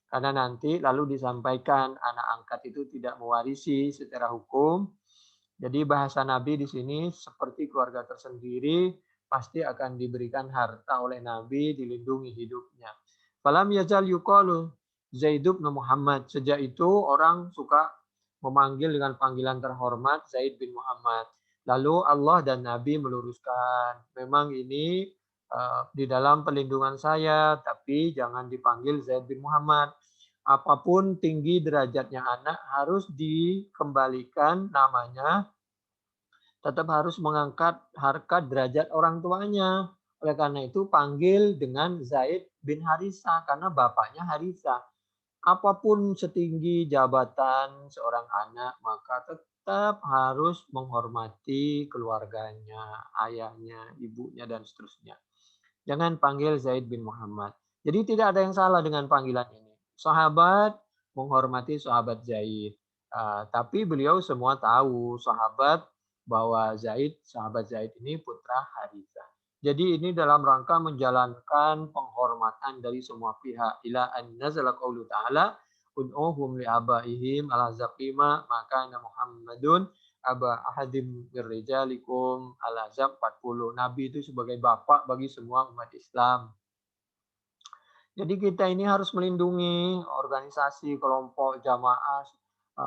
Karena nanti lalu disampaikan anak angkat itu tidak mewarisi secara hukum. Jadi bahasa Nabi di sini seperti keluarga tersendiri, pasti akan diberikan harta oleh Nabi, dilindungi hidupnya. Falam yazal yuqalu Zaid bin Muhammad. Sejak itu orang suka memanggil dengan panggilan terhormat Zaid bin Muhammad. Lalu Allah dan Nabi meluruskan, memang ini di dalam perlindungan saya, tapi jangan dipanggil Zaid bin Muhammad. Apapun tinggi derajatnya anak harus dikembalikan namanya, tetap harus mengangkat harkat derajat orang tuanya. Oleh karena itu panggil dengan Zaid bin Harithah karena bapaknya Harithah. Apapun setinggi jabatan seorang anak, maka tetap harus menghormati keluarganya, ayahnya, ibunya, dan seterusnya. Jangan panggil Zaid bin Muhammad. Jadi tidak ada yang salah dengan panggilan ini. Sahabat menghormati sahabat Zaid. Tapi beliau semua tahu sahabat bahwa sahabat Zaid ini putra Harithah. Jadi ini dalam rangka menjalankan penghormatan dari semua pihak. Ila an nazala qaulu ta'ala ud'uhum li abaihim ala zaqima maka Muhammadun aba ahadim birrijalikum al-Ahzab 40. Nabi itu sebagai bapak bagi semua umat Islam. Jadi kita ini harus melindungi organisasi, kelompok, jamaah,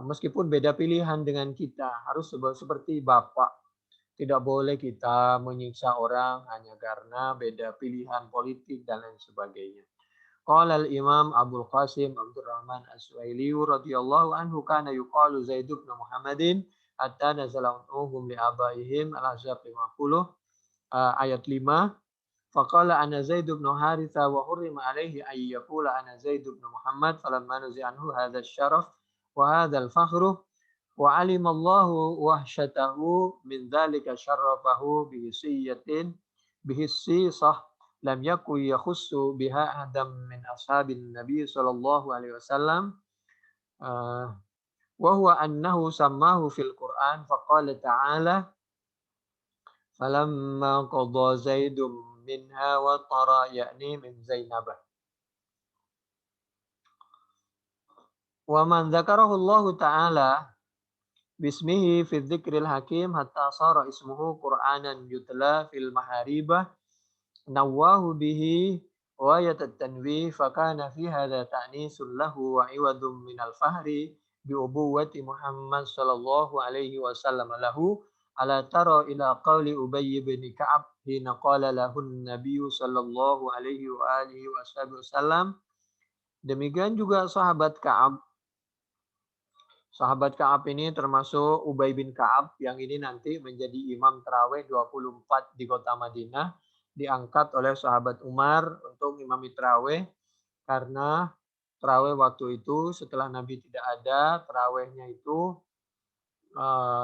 meskipun beda pilihan dengan kita, harus seperti bapak. Tidak boleh kita menyiksa orang hanya karena beda pilihan politik dan lain sebagainya. Qala al-Imam Abdul Qasim Abdurrahman As-Suhaili radhiyallahu anhu kana yuqalu Zaid bin Muhammadin hatta nazala unhum li abaihim al-Ahzab 50 ayat 5. Faqala ana Zaid bin Haritha wa hurrima alaihi ay yaqula ana Zaid bin Muhammad falamma nuzi anhu hadha asy-syaraf wa hadha al-fakhru wa alima Allahu wahsyatahu min dzalika syarrafahu bihisiyatin bihisisah lam yakun yakhussu biha adam min ashabin nabi sallallahu alaihi wasallam wa huwa annahu sammahu fil Qur'an faqala ta'ala falamma qada Zaidum minha wa tara yakni min Zainabah wa man dzakarahu Allah ta'ala bismihi fi dzikril hakim hatta sara ismuhu Qur'anan yutla fil maharibah nawahu bihi wa yatanwi fakana fi hadza ta'nisul lahu wa iwadum minal fahri bi ubuwwati Muhammad sallallahu alaihi wasallam lahu ala tara ila qawli Ubay bin Ka'ab hina qala lahu an-nabiy sallallahu alaihi wa alihi wasallam. Demikian juga sahabat Ka'ab. Sahabat Ka'ab ini termasuk Ubay bin Ka'ab yang ini nanti menjadi imam tarawih 24 di kota Madinah, diangkat oleh sahabat Umar untuk imami tarawih karena tarawih waktu itu setelah Nabi tidak ada, tarawihnya itu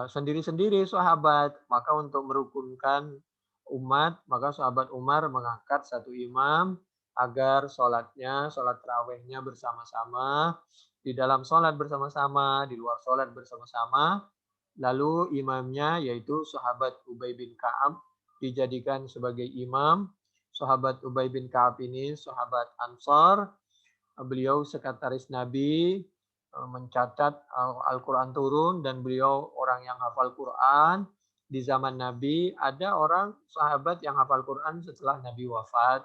sendiri-sendiri sahabat. Maka untuk merukunkan umat, maka sahabat Umar mengangkat satu imam agar sholat tarawihnya bersama-sama, di dalam sholat bersama-sama, di luar sholat bersama-sama. Lalu imamnya yaitu sahabat Ubay bin Ka'ab dijadikan sebagai imam. Sahabat Ubay bin Ka'ab ini sahabat Ansar. Beliau sekretaris Nabi, mencatat Al-Quran turun, dan beliau orang yang hafal Quran. Di zaman Nabi ada orang sahabat yang hafal Quran setelah Nabi wafat.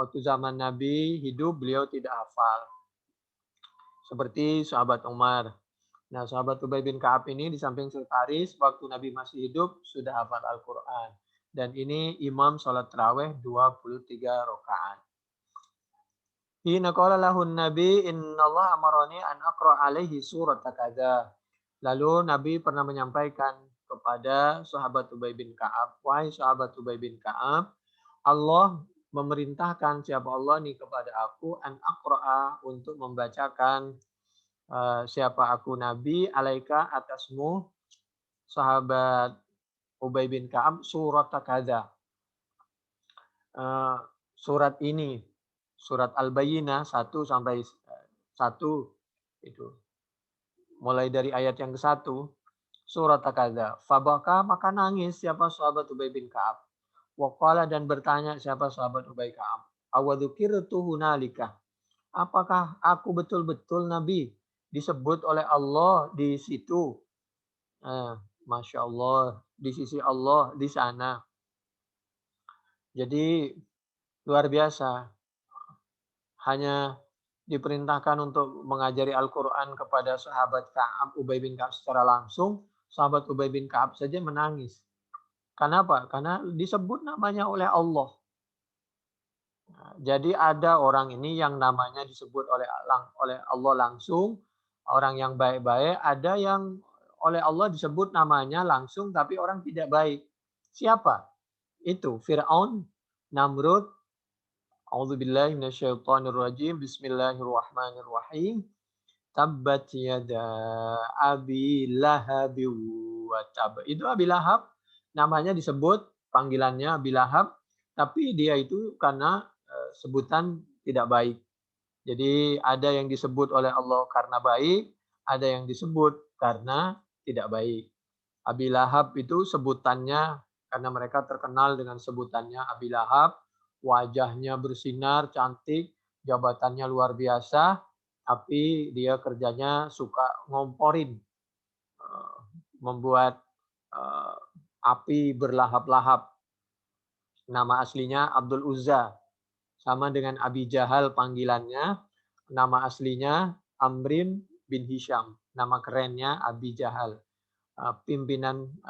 Waktu zaman Nabi hidup beliau tidak hafal. Seperti sahabat Umar. Nah, sahabat Ubay bin Ka'ab ini di samping sekretaris, waktu Nabi masih hidup sudah hafal Al-Quran. Dan ini imam sholat tarawih 23 rakaat. Hina qala lahun nabi innallaha amarani an aqra alaihi surat kadza. Lalu Nabi pernah menyampaikan kepada sahabat Ubay bin Ka'ab, wahai sahabat Ubay bin Ka'ab, Allah memerintahkan siapa Allah nih kepada aku an aqra'a untuk membacakan siapa aku Nabi alaika atasmu sahabat Ubay bin Ka'ab surat kadza. Surat ini surat Al-Bayyinah 1 sampai 1 itu. Mulai dari ayat yang ke-1 surat kadza. Fabaka maka nangis siapa sahabat Ubay bin Ka'ab. Waqala dan bertanya siapa sahabat Ubay Ka'ab. Awadzuqirtu hunalika. Apakah aku betul-betul Nabi disebut oleh Allah di situ? Masya Allah, di sisi Allah di sana. Jadi luar biasa. Hanya diperintahkan untuk mengajari Al-Quran kepada sahabat Ka'ab, Ubay bin Ka'ab secara langsung. Sahabat Ubay bin Ka'ab saja menangis. Kenapa? Karena disebut namanya oleh Allah. Jadi ada orang ini yang namanya disebut oleh Allah langsung, orang yang baik-baik, ada yang oleh Allah disebut namanya langsung tapi orang tidak baik. Siapa? Itu Fir'aun, Namrud. A'udzubillahi minasyaitonirrajim. Bismillahirrahmanirrahim. Tabbat yada Abi Lahab wa tab. Itu Abi Lahab namanya disebut, panggilannya Abi Lahab, tapi dia itu karena sebutan tidak baik. Jadi ada yang disebut oleh Allah karena baik, ada yang disebut karena tidak baik. Abi Lahab itu sebutannya karena mereka terkenal dengan sebutannya Abi Lahab, wajahnya bersinar, cantik, jabatannya luar biasa, tapi dia kerjanya suka ngomporin, membuat api berlahap-lahap. Nama aslinya Abdul Uzza. Sama dengan Abi Jahal panggilannya, nama aslinya Amrin bin Hisham. Nama kerennya Abi Jahal. Pimpinan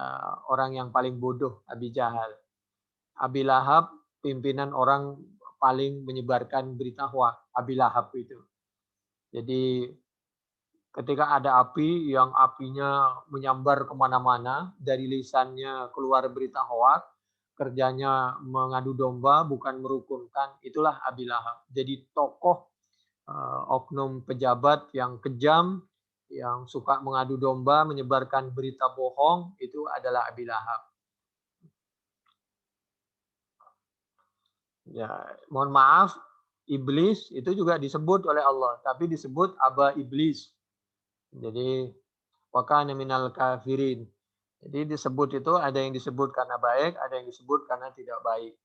orang yang paling bodoh, Abi Jahal. Abi Lahab, pimpinan orang paling menyebarkan berita hoak, Abi Lahab itu. Jadi ketika ada api yang apinya menyambar kemana-mana, dari lisannya keluar berita hoak, kerjanya mengadu domba, bukan merukunkan, itulah Abi Lahab. Jadi tokoh oknum pejabat yang kejam, yang suka mengadu domba, menyebarkan berita bohong, itu adalah Abi Lahab. Ya, mohon maaf, iblis itu juga disebut oleh Allah, tapi disebut Aba Iblis. Jadi wa kana minal kafirin. Jadi disebut itu ada yang disebut karena baik, ada yang disebut karena tidak baik.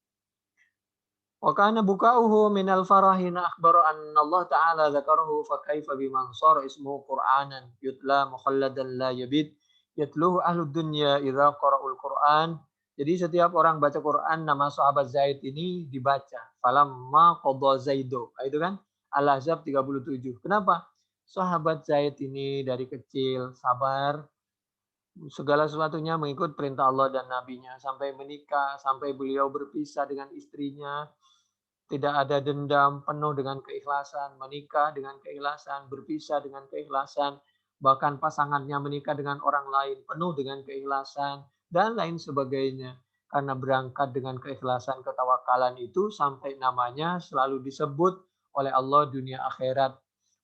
Wa kana bukauhu minal farahina akhbara anna Allah Ta'ala dzakarahu fa kaifa biman sara ismuhu Qur'anan yutla mukhalladan la yabid yatluhu ahlud dunya idza qara'ul Qur'an. Jadi setiap orang baca Quran nama sahabat Zaid ini dibaca. Falamma qadha Zaidu. Itu kan Al-Ahzab 37. Kenapa? Sahabat Zaid ini dari kecil sabar, segala sesuatunya mengikut perintah Allah dan Nabi-Nya sampai menikah, sampai beliau berpisah dengan istrinya, tidak ada dendam, penuh dengan keikhlasan, menikah dengan keikhlasan, berpisah dengan keikhlasan, bahkan pasangannya menikah dengan orang lain, penuh dengan keikhlasan, dan lain sebagainya. Karena berangkat dengan keikhlasan, ketawakalan itu sampai namanya selalu disebut oleh Allah dunia akhirat.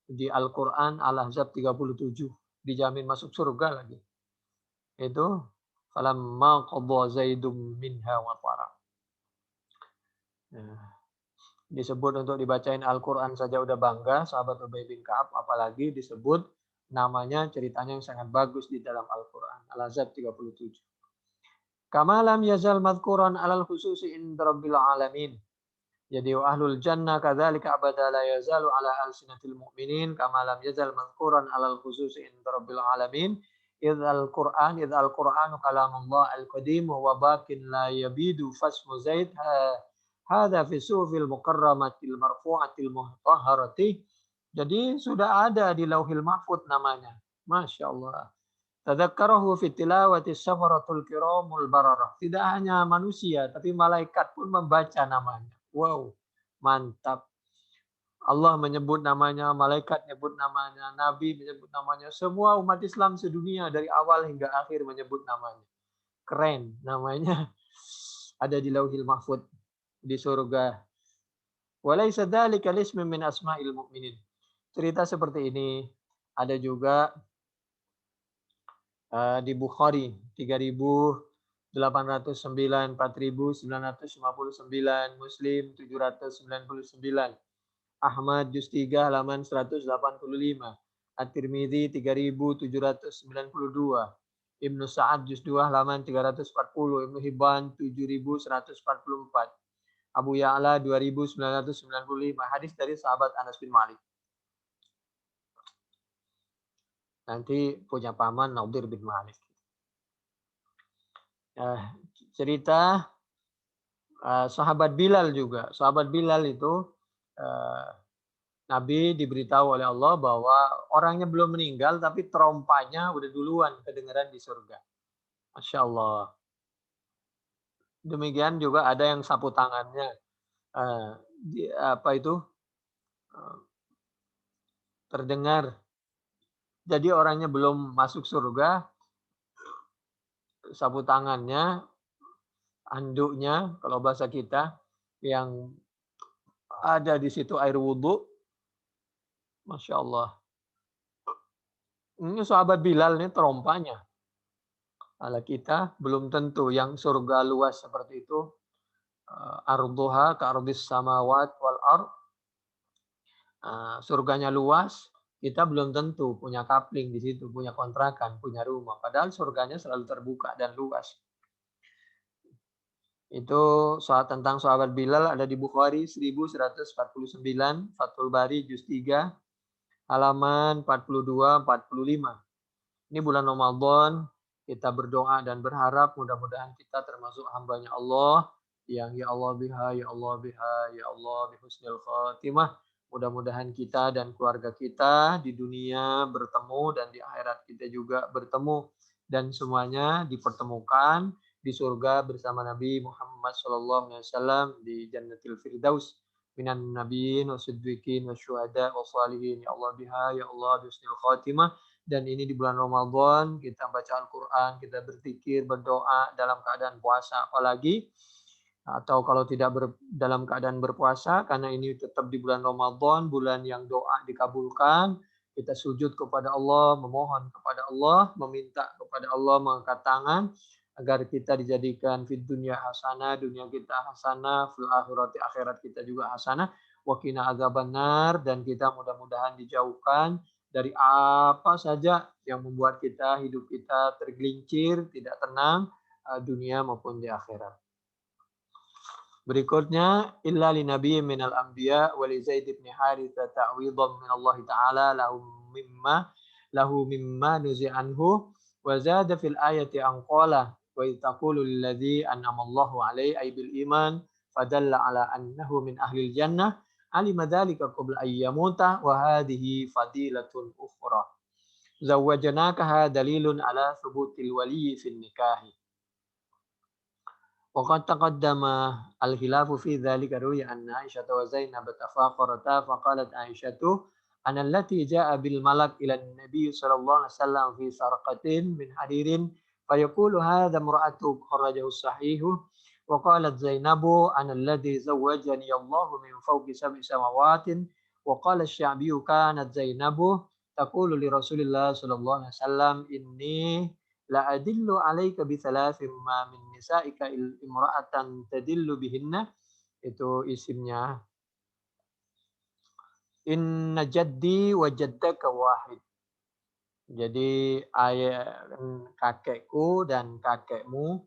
Di Al-Quran Al-Ahzab 37, dijamin masuk surga lagi. Itu falamma qadha Zaidum minha watara. Disebut untuk dibacain Al-Quran saja udah bangga sahabat Ubay bin Ka'ab, apalagi disebut namanya, ceritanya yang sangat bagus di dalam Al-Quran. Al-Ahzab 37. Kama lam yazal madhkuran alal khususi inda rabbil alamin. Jadi ahlul jannah kadzalika abada la yazalu ala alsinatil mu'minin kama lam yazal madhkuran alal khususi inda rabbil alamin. Idzal Qur'anu kalamullah al-qadim wa bakin la yabidu fasmu Zaid hadza fi suhufil mukarramatil marfu'atil muhtahharati. Jadi sudah ada di Lauhil Mahfuz namanya. Masya Allah. Tadzakkarahu fi tilawati safaratul kiramul bararah. Tidak hanya manusia tapi malaikat pun membaca namanya. Wow, mantap. Allah menyebut namanya, malaikat menyebut namanya, Nabi menyebut namanya, semua umat Islam sedunia dari awal hingga akhir menyebut namanya. Keren, namanya ada di Lauhil Mahfud di surga. Walaysa dzalika lismin min asma'il mu'minin. Cerita seperti ini ada juga di Bukhari 3809, 4959, Muslim 799, Ahmad juz 3 halaman 185, At-Tirmidzi 3792, Ibnu Sa'ad juz 2 halaman 340, Ibnu Hibban 7144, Abu Ya'la 2995, hadis dari sahabat Anas bin Malik. Nanti punya paman Naudir bin Malik. Cerita sahabat Bilal juga. Sahabat Bilal itu Nabi diberitahu oleh Allah bahwa orangnya belum meninggal tapi terompanya udah duluan kedengaran di surga. Masya Allah. Demikian juga ada yang sapu tangannya. Terdengar. Jadi orangnya belum masuk surga, sapu tangannya, anduknya, kalau bahasa kita, yang ada di situ air wudhu. Masya Allah. Ini sahabat Bilal ini terompanya. Kalau kita belum tentu yang surga luas seperti itu. Arduha ka'ardis samawat wal ard. Surganya luas, kita belum tentu punya kapling di situ, punya kontrakan, punya rumah. Padahal surganya selalu terbuka dan luas. Itu tentang sahabat Bilal ada di Bukhari 1149, Fathul Bari juz 3 halaman 42-45. Ini bulan Ramadan, kita berdoa dan berharap mudah-mudahan kita termasuk hambanya Allah yang ya Allah biha, ya Allah biha, ya Allah bihusnil khatimah. Mudah-mudahan kita dan keluarga kita di dunia bertemu dan di akhirat kita juga bertemu dan semuanya dipertemukan di surga bersama Nabi Muhammad SAW di Jannatil Firdaus minan nabiyyin wasiddiqin wasyuhada wassalihin ya Allah biha ya Allah bihusnil khatimah. Dan ini di bulan Ramadan kita baca Al-Quran, kita berzikir, berdoa dalam keadaan puasa apalagi. Atau kalau tidak dalam keadaan berpuasa, karena ini tetap di bulan Ramadan, bulan yang doa dikabulkan, kita sujud kepada Allah, memohon kepada Allah, meminta kepada Allah, mengangkat tangan, agar kita dijadikan fid dunya hasanah, dunia kita hasanah, fil akhirati akhirat kita juga hasanah, wa qina adzabannar, dan kita mudah-mudahan dijauhkan dari apa saja yang membuat hidup kita tergelincir, tidak tenang, dunia maupun di akhirat. Berikutnya, illa li nabiyyin minal anbiya wa li Zaid bin Haritsah ta'widhan min Allah Ta'ala lahu mimma nuzi'anhu wa zada fil ayati an qala wa taqulu lilladzi an'ama Allahu alaihi ay bil iman fadalla ala annahu min ahlil jannah alima dzalika qabla ay yamuta wa hadhihi fadilatun ukhra. Zawwajanakaha dalilun ala thubutil waliyyi fin nikahi. وقد تقدم الخلاف في ذلك روي أن عائشة وزينب تفاخرتا فقالت عائشة أنا التي جاء بالملك إلى النبي صلى الله عليه وسلم في سرقة من حرير فيقول هذا امرأتك خرجه الصحيح وقالت زينب أنا الذي زوجني الله من فوق 7 سماوات وقال الشعبي كانت زينب تقول لرسول الله صلى الله عليه وسلم إني la adillu alaika bi thalathin ma min nisaika imra'atan tadillu bihinna. Itu isimnya inna jaddi wa jaddaka wahid. Jadi ayah kakekku dan kakekmu,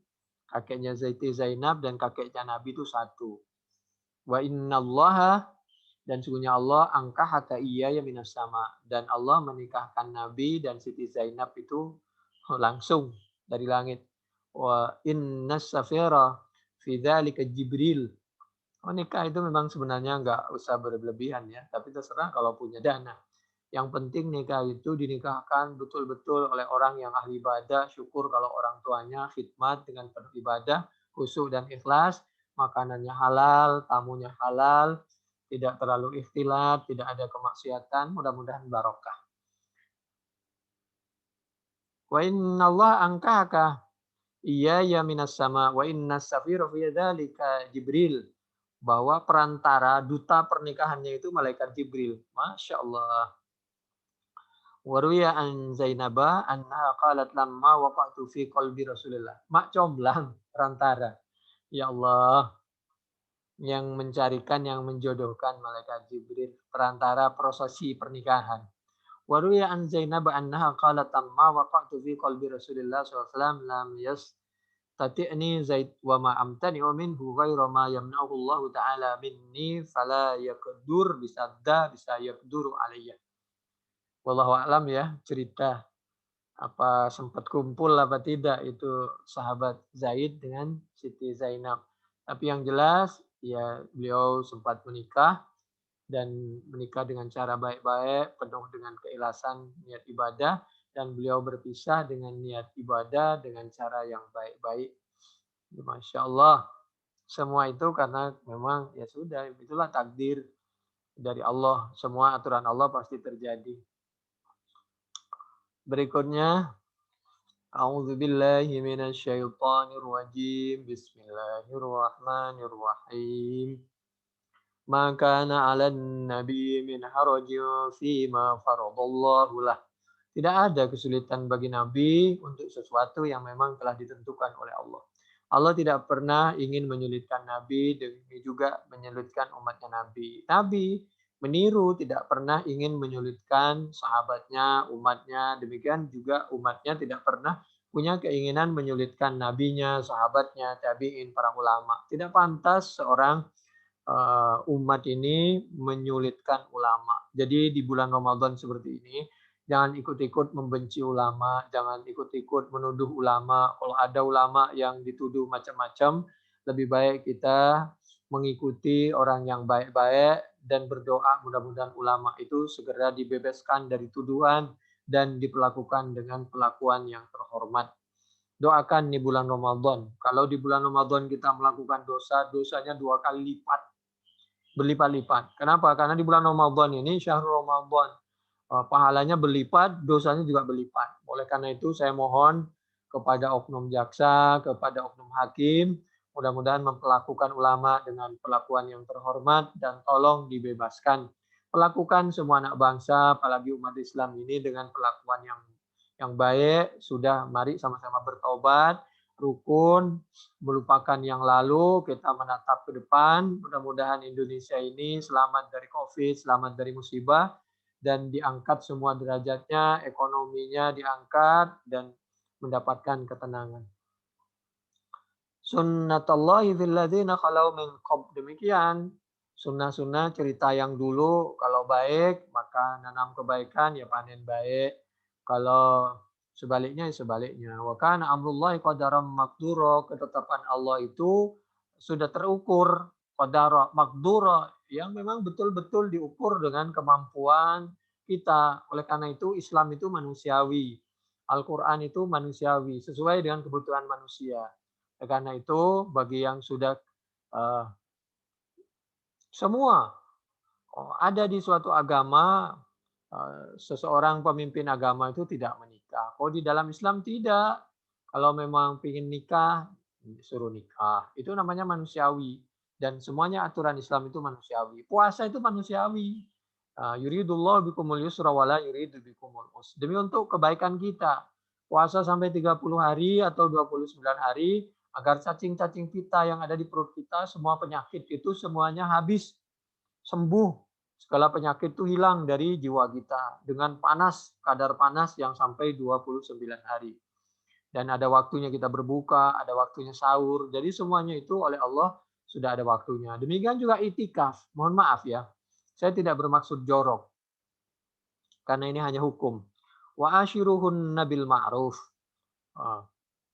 kakeknya Zaiti Zainab dan kakeknya Nabi itu satu. Wa innallaha, dan sungguhnya Allah angkahaka iyaya minas sama, dan Allah menikahkan Nabi dan Siti Zainab itu langsung dari langit. Wa innas safira fi dzalika Jibril. Nikah itu memang sebenarnya nggak usah berlebihan ya, tapi terserah kalau punya dana. Yang penting nikah itu dinikahkan betul-betul oleh orang yang ahli ibadah. Syukur kalau orang tuanya khidmat dengan penuh ibadah, khusyuk dan ikhlas, makanannya halal, tamunya halal, tidak terlalu ikhtilat, tidak ada kemaksiatan, mudah-mudahan barokah. Wa inna Allah angkaka iya ya minas sama wa inna safira fi dzalika Jibril, bahwa perantara duta pernikahannya itu malaikat Jibril. Masya Allah. Waruya an Zainaba anha qalat lamma waqa'tu fi qalbi Rasulillah. Mak comblang perantara. Ya Allah, yang mencarikan, yang menjodohkan malaikat Jibril perantara prosesi pernikahan. Waruya an Zainab annaha qalat lamma waqa'tu fi qalbi Rasulillah sallallahu alaihi wasallam lam yastati'ni Zaid wa ma amtani'u minhu ghairu ma yamna'uhu Allah ta'ala minni fala yaqdur bisadda bisa yaqduru alayya. Wallahu a'lam ya, cerita apa sempat kumpul apa tidak itu sahabat Zaid dengan Siti Zainab. Tapi yang jelas ya beliau sempat menikah dan menikah dengan cara baik-baik, penuh dengan keikhlasan niat ibadah, dan beliau berpisah dengan niat ibadah dengan cara yang baik-baik. Masya Allah. Semua itu karena memang ya sudah, itulah takdir dari Allah. Semua aturan Allah pasti terjadi. Berikutnya, A'udzu billahi minasyaitonir rajim. Bismillahirrahmanirrahim. Ma kana 'alan nabi min harajin fima faradallahu lah. Tidak ada kesulitan bagi Nabi untuk sesuatu yang memang telah ditentukan oleh Allah. Allah tidak pernah ingin menyulitkan Nabi, demi juga menyulitkan umatnya Nabi. Nabi meniru, tidak pernah ingin menyulitkan sahabatnya, umatnya. Demikian juga umatnya tidak pernah punya keinginan menyulitkan nabinya, sahabatnya, tabi'in, para ulama. Tidak pantas seorang umat ini menyulitkan ulama. Jadi di bulan Ramadan seperti ini, jangan ikut-ikut membenci ulama, jangan ikut-ikut menuduh ulama. Kalau ada ulama yang dituduh macam-macam, lebih baik kita mengikuti orang yang baik-baik dan berdoa mudah-mudahan ulama itu segera dibebaskan dari tuduhan dan diperlakukan dengan perlakuan yang terhormat. Doakan di bulan Ramadan. Kalau di bulan Ramadan kita melakukan dosa, dosanya 2 kali lipat. Berlipat-lipat. Kenapa? Karena di bulan Ramadan ini, syahrul Ramadan, pahalanya berlipat, dosanya juga berlipat. Oleh karena itu saya mohon kepada oknum jaksa, kepada oknum hakim, mudah-mudahan memperlakukan ulama dengan perlakuan yang terhormat dan tolong dibebaskan. Perlakukan semua anak bangsa, apalagi umat Islam ini dengan perlakuan yang baik. Sudah, mari sama-sama bertobat, rukun, melupakan yang lalu, kita menatap ke depan. Mudah-mudahan Indonesia ini selamat dari COVID, selamat dari musibah, dan diangkat semua derajatnya, ekonominya diangkat, dan mendapatkan ketenangan. Sunnatullahi fil ladzina khalau min qabl. Demikian sunnah-sunnah cerita yang dulu, kalau baik maka nanam kebaikan ya panen baik. Kalau sebaliknya ya sebaliknya. Wa kana amrullahi qadaran maqdura, ketetapan Allah itu sudah terukur, qadara maqdura, yang memang betul-betul diukur dengan kemampuan kita. Oleh karena itu Islam itu manusiawi. Al-Qur'an itu manusiawi, sesuai dengan kebutuhan manusia. Karena itu bagi yang sudah semua ada di suatu agama, seseorang pemimpin agama itu tidak menikah. Kalau di dalam Islam tidak. Kalau memang ingin nikah, disuruh nikah. Itu namanya manusiawi. Dan semuanya aturan Islam itu manusiawi. Puasa itu manusiawi. Yuridullah bikumul yusra wala yuridu bikumul usra. Demi untuk kebaikan kita. Puasa sampai 30 hari atau 29 hari, agar cacing-cacing kita yang ada di perut kita, semua penyakit itu semuanya habis, sembuh. Segala penyakit itu hilang dari jiwa kita. Dengan panas, kadar panas yang sampai 29 hari. Dan ada waktunya kita berbuka, ada waktunya sahur. Jadi semuanya itu oleh Allah sudah ada waktunya. Demikian juga itikaf. Mohon maaf ya, saya tidak bermaksud jorok. Karena ini hanya hukum. Wa ashiruhunna bil ma'ruf.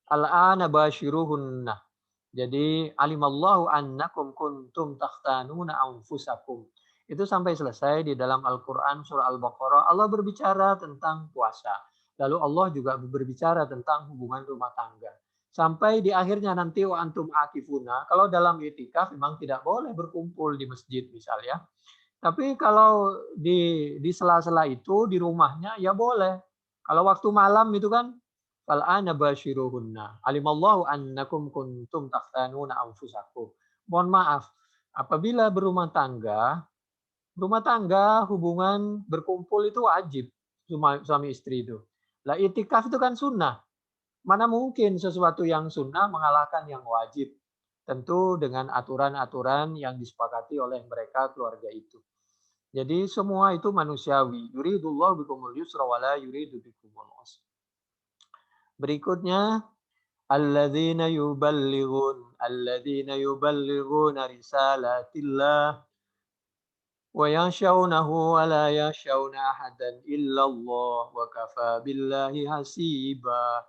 Al-ana bashiruhunna. Jadi alimallahu annakum kuntum takhtanuna anfusakum. Itu sampai selesai di dalam Al-Qur'an surah Al-Baqarah. Allah berbicara tentang puasa. Lalu Allah juga berbicara tentang hubungan rumah tangga. Sampai di akhirnya nanti wa antum akifuna. Kalau dalam i'tikaf memang tidak boleh berkumpul di masjid misalnya. Tapi kalau di sela-sela itu di rumahnya ya boleh. Kalau waktu malam itu kan fal'ana basyiruhunna. Alimallahu annakum kuntum takhtanuna anfusakum. Mohon maaf, apabila berumah tangga hubungan berkumpul itu wajib suami istri itu. Lah itikaf itu kan sunnah. Mana mungkin sesuatu yang sunnah mengalahkan yang wajib. Tentu dengan aturan-aturan yang disepakati oleh mereka keluarga itu. Jadi semua itu manusiawi. Yuridullahu bikumul yusra wa la yuridu bikumul usra. Berikutnya alladzina yuballighuna risalatillah wa yanshaunahu wa la yanshauna ahadan illallah wa kafa billahi hasiba.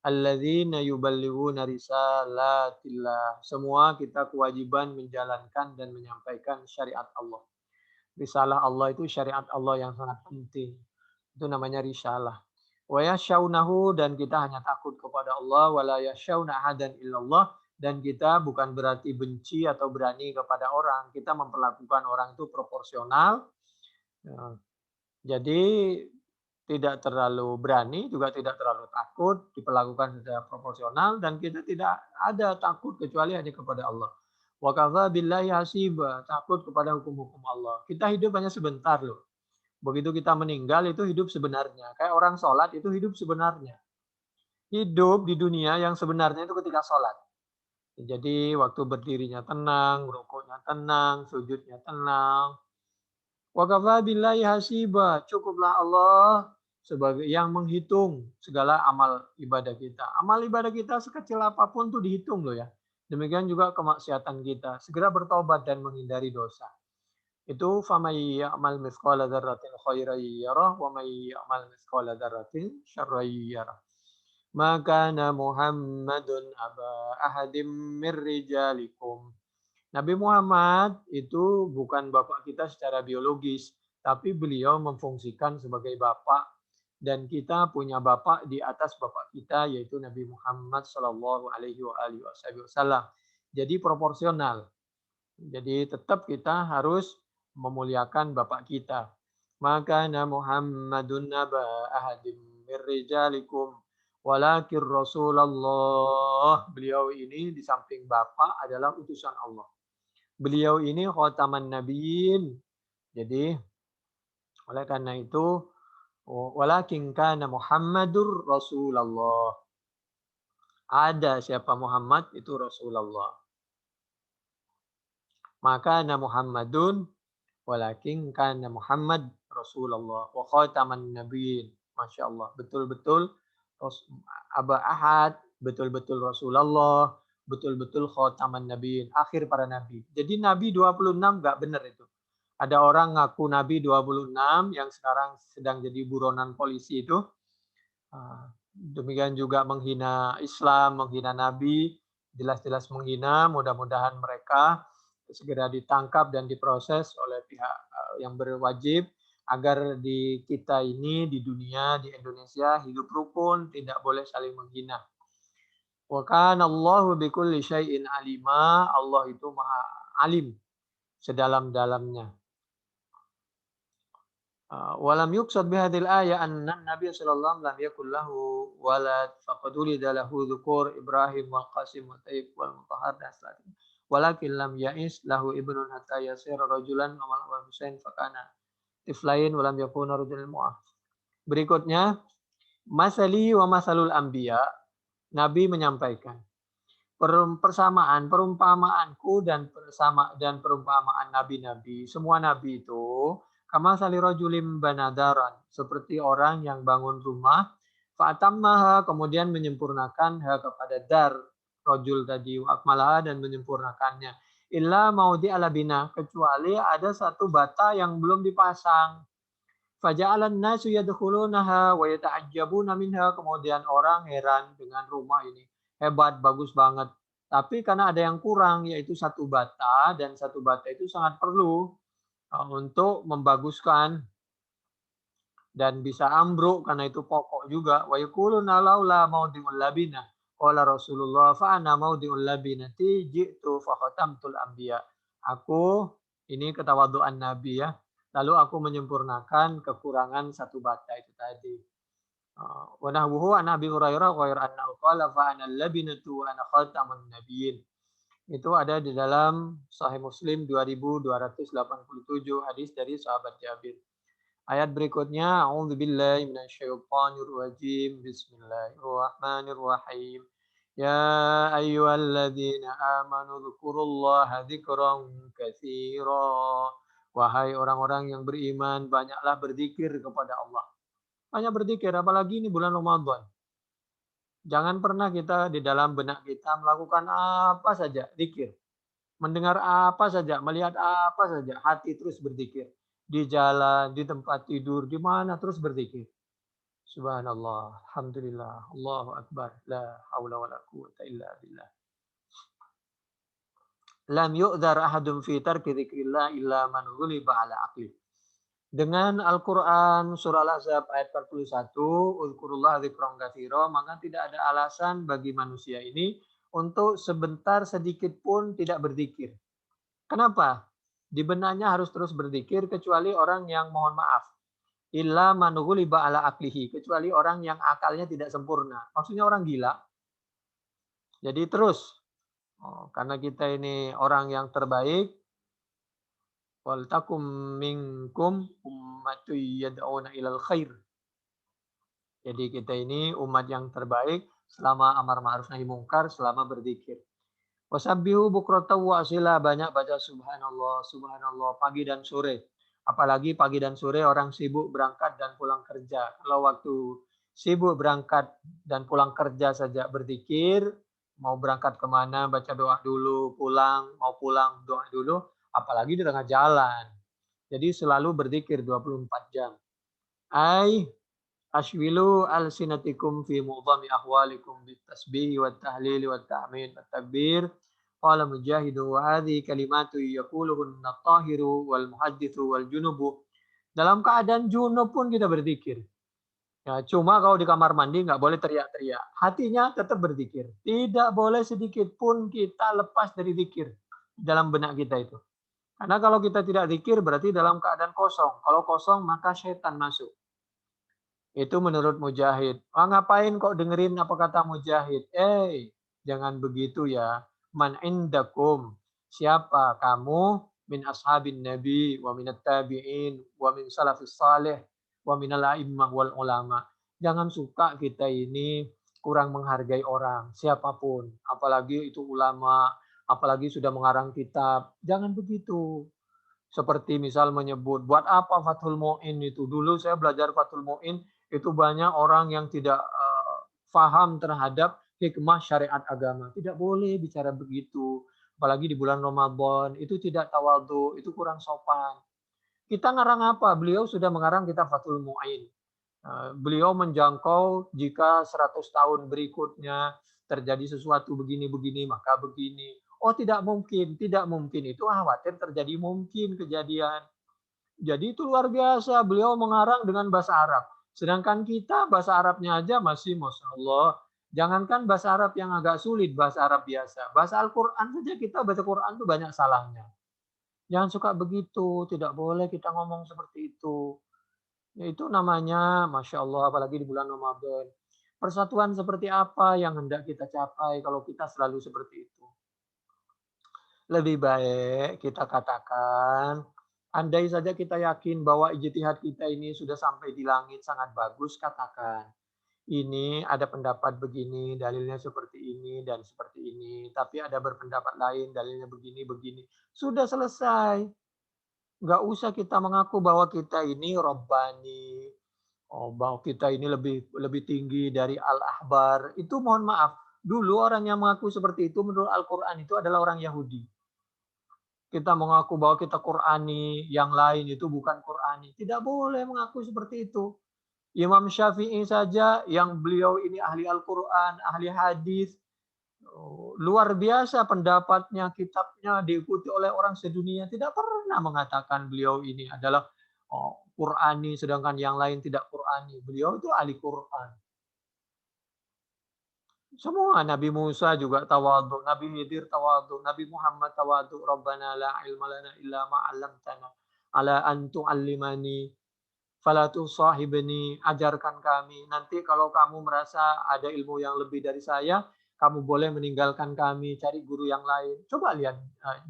Alladzina yuballighuna risalatillah. Semua kita kewajiban menjalankan dan menyampaikan syariat Allah. Risalah Allah itu syariat Allah yang sangat penting. Itu namanya risalah. Wa yasyaunahu, dan kita hanya takut kepada Allah, wa la yasyauna ahadan illallah, dan kita bukan berarti benci atau berani kepada orang. Kita memperlakukan orang itu proporsional. Jadi tidak terlalu berani, juga tidak terlalu takut, diperlakukan secara proporsional, dan kita tidak ada takut kecuali hanya kepada Allah. Wa kafa billahi hasiba, takut kepada hukum-hukum Allah. Kita hidup hanya sebentar loh. Begitu kita meninggal itu hidup sebenarnya. Kayak orang sholat itu hidup sebenarnya. Hidup di dunia yang sebenarnya itu ketika sholat. Jadi waktu berdirinya tenang, rukuknya tenang, sujudnya tenang. Wa kafa billahi hasiba, cukuplah Allah sebagai yang menghitung segala amal ibadah kita. Amal ibadah kita sekecil apapun tuh dihitung loh ya. Demikian juga kemaksiatan kita. Segera bertobat dan menghindari dosa. Itu famay ya'mal mithqala dzarratin khairan yarah wa may ya'mal mithqala dzarratin syarran yarah. Maka Muhammadun aba ahadim mir rijalikum. Nabi Muhammad itu bukan bapak kita secara biologis, tapi beliau memfungsikan sebagai bapak, dan kita punya bapak di atas bapak kita, yaitu Nabi Muhammad Shallallahu Alaihi Wasallam. Jadi proporsional. Jadi tetap kita harus memuliakan bapak kita. Maka Muhammadun naba ahadim mir rijalikum walakin Rasulullah. Beliau ini di samping bapak adalah utusan Allah. Beliau ini khataman nabiyyin. Jadi oleh karena itu walakin kana Muhammadur Rasulullah. Ada siapa Muhammad itu Rasulullah. Maka Muhammadun walakin kana Muhammad Rasulullah wa khataman nabiyyin. Masya Allah, betul-betul Aba Ahad, betul-betul Rasulullah, betul-betul khataman nabiyyin, akhir para nabi. Jadi nabi 26 enggak benar itu. Ada orang ngaku nabi 26 yang sekarang sedang jadi buronan polisi itu. Demikian juga menghina Islam, menghina nabi, jelas-jelas menghina. Mudah-mudahan mereka segera ditangkap dan diproses oleh pihak yang berwajib agar di kita ini, di dunia, di Indonesia hidup rukun, tidak boleh saling menghina. Wa kana Allahu bikulli syai'in alima. Allah itu maha alim sedalam-dalamnya. Walam yuqsad bihadil ayat anna Nabi sallallahu alaihi wasallam lam yakul lahu walad faqad ulida lahu dzukur Ibrahim wal Qasim wa Tayyib wal Mutahhar dan selanjutnya. Walakin lam ya'is lahu ibnun hatta yasir rajulan wa Husain fakana tiflain walam yakuna rajulan mu'ah. Berikutnya masali wa masalul anbiya. Nabi menyampaikan perumpamaanku dan perumpamaan nabi-nabi. Semua nabi itu kama sali rajulim banadaran, seperti orang yang bangun rumah, fa'atammaha, kemudian menyempurnakan kepada dar rajul tadi, akmalaha, dan menyempurnakannya. Illa maudi ala bina, kecuali ada satu bata yang belum dipasang. Faja'alan nasu yadkhulunaha wa yata'ajjabuna minha, kemudian orang heran dengan rumah ini. Hebat, bagus banget. Tapi karena ada yang kurang, yaitu satu bata, dan satu bata itu sangat perlu untuk membaguskan, dan bisa ambruk karena itu pokok juga. Wa yaquluna laula maudiul labina. Qala Rasulullah fa ana maudi'ul labinati ji'tu fa khatamtul anbiya. Aku ini ketawaduan Nabi ya. Lalu aku menyempurnakan kekurangan satu bata itu tadi. Wa nahwuhu an Abi Hurairah ghair annahu qala fa ana labinatu wa ana khatamun nabiyyin. Itu ada di dalam Sahih Muslim 2287 hadis dari sahabat Jabir. Ayat berikutnya, a'udzubillahi minasyaitonirrajim. Bismillahirrahmanirrahim. Ya ayyuhalladzina amanu dzkurullaha dzikran katsira. Wahai orang-orang yang beriman, banyaklah berzikir kepada Allah. Banyak berzikir, apalagi ini bulan Ramadan. Jangan pernah kita di dalam benak kita melakukan apa saja, zikir. Mendengar apa saja, melihat apa saja, hati terus berzikir. Di jalan, di tempat tidur, di mana terus berzikir. Subhanallah, alhamdulillah, Allahu akbar, la haula wala quwwata illa billah. Lam yu'dzar ahadun fi tarki dzikrillah illa man ghuliba ala aqli. Dengan Al-Quran surah Al-Ahzab ayat 41, Uzkurullah dzikran katsira, maka tidak ada alasan bagi manusia ini untuk sebentar sedikit pun tidak berzikir. Kenapa? Di benaknya harus terus berzikir kecuali orang yang mohon maaf. Illa man ghuliba ala aqlihi, kecuali orang yang akalnya tidak sempurna. Maksudnya orang gila. Jadi terus, karena kita ini orang yang terbaik, wal takum minkum ummatun yad'una ilal khair. Jadi kita ini umat yang terbaik selama amar ma'ruf nahi mungkar, selama berzikir. Wasabbihu bukratan wa asila, banyak baca subhanallah, subhanallah pagi dan sore. Apalagi pagi dan sore orang sibuk berangkat dan pulang kerja. Kalau waktu sibuk berangkat dan pulang kerja saja berzikir, mau berangkat kemana baca doa dulu, mau pulang doa dulu, apalagi di tengah jalan. Jadi selalu berzikir 24 jam. Ashwilu al-sinatikum fi mu'dhami ahwalikum bitasbih wa tahlil wa ta'min wa takbir. Qala Mujahidu wa hadhihi kalimatu yaquluhunna at-tahiru wal muhadditsu wal junubu. Dalam keadaan junub pun kita berzikir. Ya, cuma kalau di kamar mandi nggak boleh teriak-teriak. Hatinya tetap berzikir. Tidak boleh sedikit pun kita lepas dari zikir dalam benak kita itu. Karena kalau kita tidak zikir berarti dalam keadaan kosong. Kalau kosong maka setan masuk. Itu menurut Mujahid. Ngapain kok dengerin apa kata Mujahid? Jangan begitu ya. Man indakum. Siapa kamu? Min ashabin nabi wa minat tabi'in wa min salafis salih wa minal a'immah wal ulama. Jangan suka kita ini kurang menghargai orang, siapapun. Apalagi itu ulama, apalagi sudah mengarang kitab. Jangan begitu. Seperti misal menyebut, buat apa Fathul Mu'in itu? Dulu saya belajar Fathul Mu'in, itu banyak orang yang tidak paham terhadap hikmah syariat agama. Tidak boleh bicara begitu. Apalagi di bulan Ramadan, itu tidak tawadhu, itu kurang sopan. Kita ngarang apa? Beliau sudah mengarang kitab Fathul Mu'in. Beliau menjangkau jika 100 tahun berikutnya terjadi sesuatu begini-begini, maka begini. Oh tidak mungkin itu khawatir terjadi mungkin kejadian. Jadi itu luar biasa, beliau mengarang dengan bahasa Arab. Sedangkan kita bahasa Arabnya aja masih Masya Allah. Jangankan bahasa Arab yang agak sulit, bahasa Arab biasa. Bahasa Al-Quran saja kita baca Quran itu banyak salahnya. Jangan suka begitu, tidak boleh kita ngomong seperti itu. Itu namanya Masya Allah, apalagi di bulan Ramadan. Persatuan seperti apa yang hendak kita capai kalau kita selalu seperti itu? Lebih baik kita katakan, andai saja kita yakin bahwa ijtihad kita ini sudah sampai di langit sangat bagus, katakan. Ini ada pendapat begini, dalilnya seperti ini dan seperti ini. Tapi ada berpendapat lain, dalilnya begini. Sudah selesai. Nggak usah kita mengaku bahwa kita ini Rabbani. Bahwa kita ini lebih tinggi dari Al-Ahbar. Itu mohon maaf. Dulu orang yang mengaku seperti itu menurut Al-Quran itu adalah orang Yahudi. Kita mengaku bahwa kita Qurani, yang lain itu bukan Qurani. Tidak boleh mengaku seperti itu. Imam Syafi'i saja yang beliau ini ahli Al-Quran, ahli hadis, luar biasa pendapatnya, kitabnya diikuti oleh orang sedunia. Tidak pernah mengatakan beliau ini adalah Qurani, sedangkan yang lain tidak Qurani. Beliau itu ahli Quran. Semua Nabi Musa juga tawadhu, Nabi Khidir tawadhu, Nabi Muhammad tawadhu, Rabbana la ilma lana illa ma 'allamtana ala an tu'allimani fala tusahibni, ajarkan kami. Nanti kalau kamu merasa ada ilmu yang lebih dari saya, kamu boleh meninggalkan kami, cari guru yang lain. Coba lihat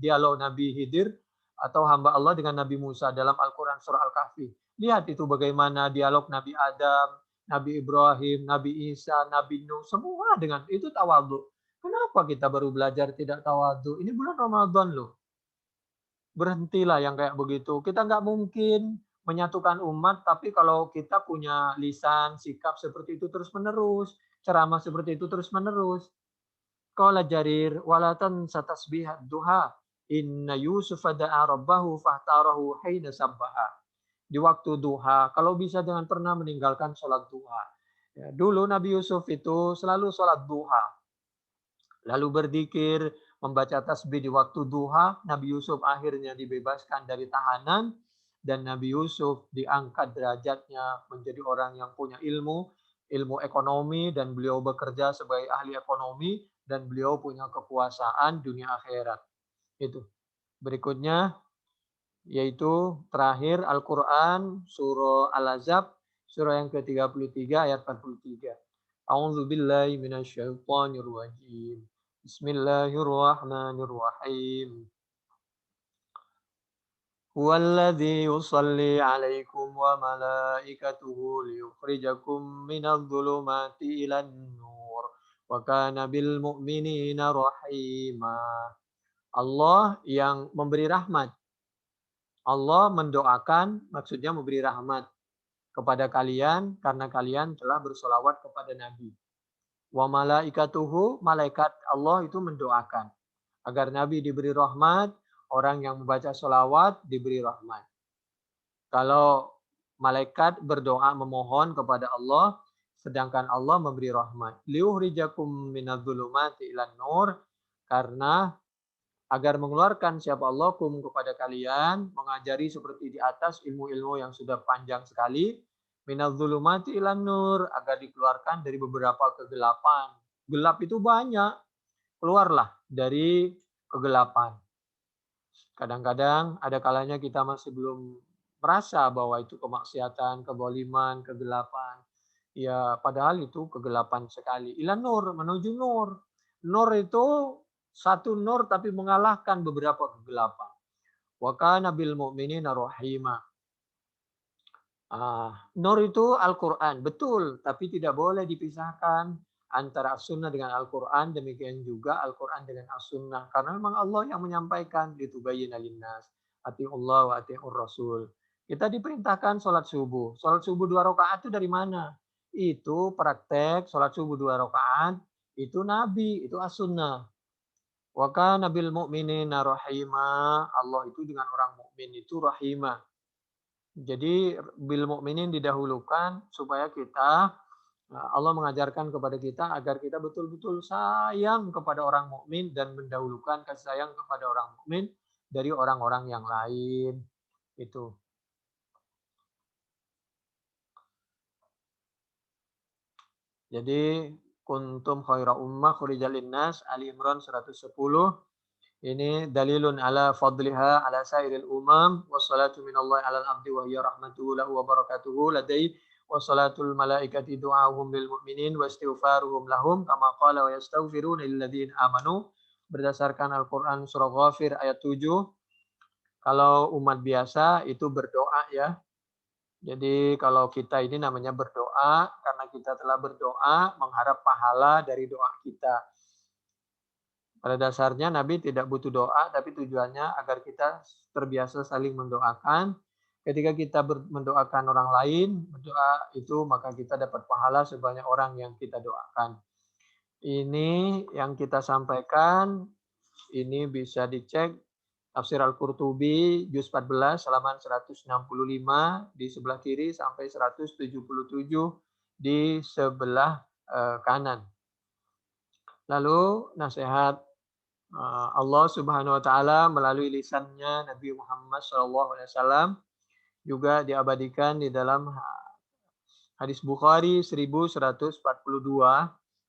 dialog Nabi Khidir atau hamba Allah dengan Nabi Musa dalam Al-Quran surah Al-Kahfi. Lihat itu bagaimana dialog Nabi Adam, Nabi Ibrahim, Nabi Isa, Nabi Nuh, semua dengan itu tawadhu. Kenapa kita baru belajar tidak tawadhu? Ini bulan Ramadan loh. Berhentilah yang kayak begitu. Kita nggak mungkin menyatukan umat, tapi kalau kita punya lisan, sikap seperti itu terus-menerus, ceramah seperti itu terus-menerus. Qala Jarir, walatan satasbihat duha, inna Yusuf da'a rabbahu fahtarahu hina sabbaha. Di waktu duha, kalau bisa jangan pernah meninggalkan sholat duha. Ya, dulu Nabi Yusuf itu selalu sholat duha. Lalu berzikir, membaca tasbih di waktu duha. Nabi Yusuf akhirnya dibebaskan dari tahanan dan Nabi Yusuf diangkat derajatnya menjadi orang yang punya ilmu ekonomi, dan beliau bekerja sebagai ahli ekonomi dan beliau punya kekuasaan dunia akhirat. Itu. Berikutnya yaitu terakhir Al-Qur'an surah Al-Ahzab surah yang ke-33 ayat 43. A'udzu billahi minasyaitonir rajim. Bismillahirrahmanirrahim. Huwallazi yusalli 'alaikum wa malaikatuhu liyukhrijakum minadh dhulumati ilan nur wa kana bil mu'minina rahima. Allah yang memberi rahmat. Allah mendoakan, maksudnya memberi rahmat kepada kalian karena kalian telah bersolawat kepada Nabi. Wa malaikatuhu, malaikat Allah itu mendoakan agar Nabi diberi rahmat, orang yang membaca solawat diberi rahmat. Kalau malaikat berdoa memohon kepada Allah, sedangkan Allah memberi rahmat. Liuhrijakum minadh-dhulumati ilan nur, karena agar mengeluarkan siapa Allah kum kepada kalian, mengajari seperti di atas ilmu-ilmu yang sudah panjang sekali, minadh-dhulumati ilan nur, agar dikeluarkan dari beberapa kegelapan. Gelap itu banyak, keluarlah dari kegelapan. Kadang-kadang ada kalanya kita masih belum merasa bahwa itu kemaksiatan, keboliman, kegelapan. Ya, padahal itu kegelapan sekali. Ilan nur, menuju nur. Nur itu satu nur tapi mengalahkan beberapa kegelapan. Wa kana bil mu'minina rahima. Nur itu Al-Quran, betul, tapi tidak boleh dipisahkan antara As-Sunnah dengan Al-Quran, demikian juga Al-Quran dengan As-Sunnah. Karena memang Allah yang menyampaikan, litubayyina linnas, atiullah wa atiur rasul. Kita diperintahkan sholat subuh. Sholat subuh 2 rakaat itu dari mana? Itu praktek sholat subuh 2 rakaat, itu Nabi, itu As-Sunnah. Wa kana bil mu'minina rahima. Allah itu dengan orang mukmin itu rahimah. Jadi bil mukminin didahulukan supaya kita, Allah mengajarkan kepada kita agar kita betul-betul sayang kepada orang mukmin dan mendahulukan kasih sayang kepada orang mukmin dari orang-orang yang lain. Itu. Jadi kuntum khaira ummah khurijal linnas, Ali Imran 110. Ini dalilun ala fadliha ala sairil umam, wassalatu minallahi alal abdi wa hiya rahmatuhu lahu wa barakatuhu ladai, wassalatul malaikati du'ahum lil mu'minin wa istighfaruhum lahum kama qala wa yastaghfiruna lil ladzina amanu, berdasarkan Al-Qur'an surah Ghafir ayat 7. Kalau umat biasa itu berdoa ya. Jadi kalau kita ini namanya berdoa karena kita telah berdoa mengharap pahala dari doa kita. Pada dasarnya Nabi tidak butuh doa, tapi tujuannya agar kita terbiasa saling mendoakan. Ketika kita mendoakan orang lain, berdoa itu maka kita dapat pahala sebanyak orang yang kita doakan. Ini yang kita sampaikan, ini bisa dicek Tafsir Al-Qurtubi, Juz 14, halaman 165 di sebelah kiri sampai 177 di sebelah kanan. Lalu nasihat Allah Subhanahu wa taala melalui lisannya Nabi Muhammad SAW juga diabadikan di dalam hadis Bukhari 1142.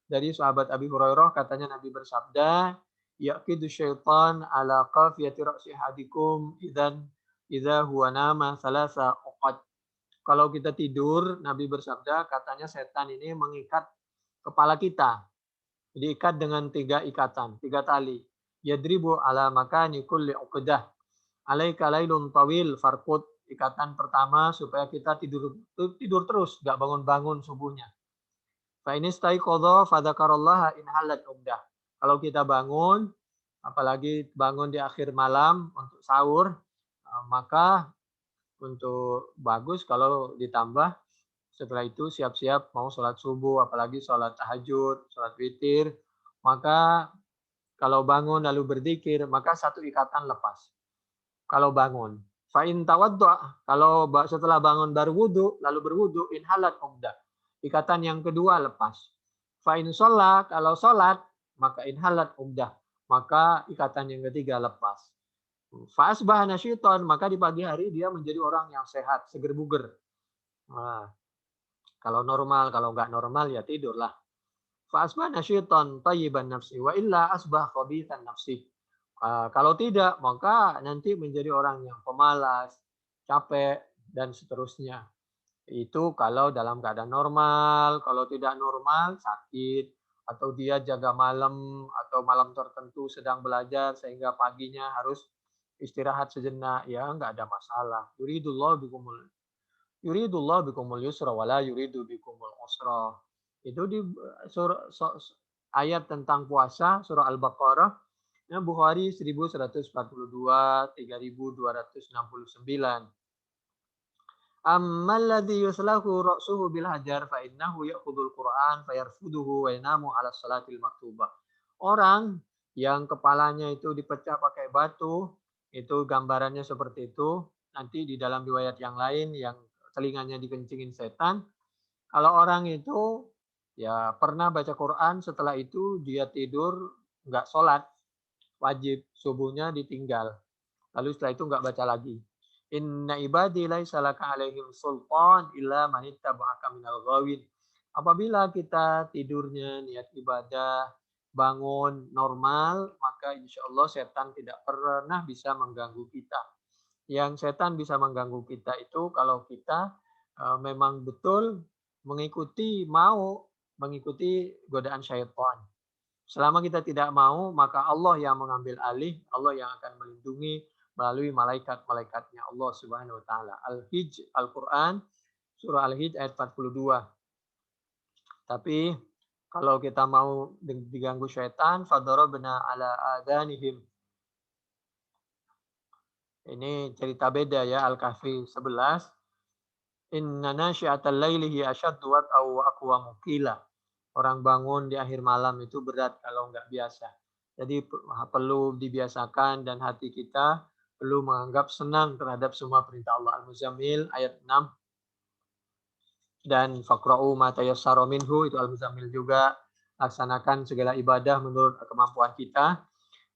dari sahabat Abi Hurairah, katanya Nabi bersabda, yaqidu syaitan ala qafiyati ra'si hadikum idzan idza huwa nama salasa uqad. Kalau kita tidur, Nabi bersabda, katanya setan ini mengikat kepala kita. Diikat dengan 3 ikatan, 3 tali. Yadribu ala makani kulli uqdah. Alaika lailun tawil farqud. Ikatan pertama supaya kita tidur terus, nggak bangun-bangun subuhnya. Fa ini staiqadha fadzakarallaha in halat uqdah. Kalau kita bangun, apalagi bangun di akhir malam untuk sahur, maka untuk bagus kalau ditambah setelah itu siap-siap mau sholat subuh, apalagi sholat tahajud, sholat witir, maka kalau bangun lalu berzikir, maka 1 ikatan lepas. Kalau bangun. Fa'in tawaddu', kalau setelah bangun baru wudu, lalu berwudu, inhalat uqdah. Ikatan yang kedua lepas. Fa'in sholat, kalau sholat, maka inhalat uqdah. Maka ikatan yang ketiga lepas. Fa'asbah nasyiton, maka di pagi hari dia menjadi orang yang sehat, seger buger. Nah, kalau normal, kalau nggak normal ya tidurlah. Fa'asbah nasyiton tayyiban nafsi, wa illa asbah khabithan nafsi. Kalau tidak, maka nanti menjadi orang yang pemalas, capek, dan seterusnya. Itu kalau dalam keadaan normal, kalau tidak normal, sakit, atau dia jaga malam, atau malam tertentu sedang belajar, sehingga paginya harus istirahat sejenak, ya nggak ada masalah. Yuridullah bikumul yusra, wala yuridu bikumul usra. Itu di ayat tentang puasa, surah Al-Baqarah, Bukhari 1142, 3269. Ammal ladzi yuslahu ra'suhu bil hajar fa innahu ya'khudul Qur'an fayarfuduhu wa yanamu 'ala salatil maktubah. Orang yang kepalanya itu dipecah pakai batu, itu gambarannya seperti itu. Nanti di dalam riwayat yang lain yang telinganya dikencingin setan. Kalau orang itu ya pernah baca Quran, setelah itu dia tidur nggak sholat, wajib subuhnya ditinggal. Lalu setelah itu nggak baca lagi. Inna ibadi laisa laka alaihim sultan illa man ittaba'aka minal ghawin. Apabila kita tidurnya niat ibadah, bangun normal, maka insya Allah setan tidak pernah bisa mengganggu kita. Yang setan bisa mengganggu kita itu kalau kita memang betul mengikuti godaan syaitan. Selama kita tidak mau, maka Allah yang mengambil alih, Allah yang akan melindungi melalui malaikat-malaikatnya Allah Subhanahu wa taala. Al-Hijj, Al-Qur'an, surah Al-Hijj ayat 42. Tapi kalau kita mau diganggu syaitan, fadarabna ala adanihim. Ini cerita beda ya, Al-Kahfi 11. Inna nasyi'atal laili hiya asyaddu wat'aw wa aqwamu qila. Orang bangun di akhir malam itu berat kalau nggak biasa. Jadi perlu dibiasakan dan hati kita perlu menganggap senang terhadap semua perintah Allah. Al-Muzammil ayat 6. Dan faqra'u ma tayassara minhu, itu Al-Muzammil juga. Laksanakan segala ibadah menurut kemampuan kita.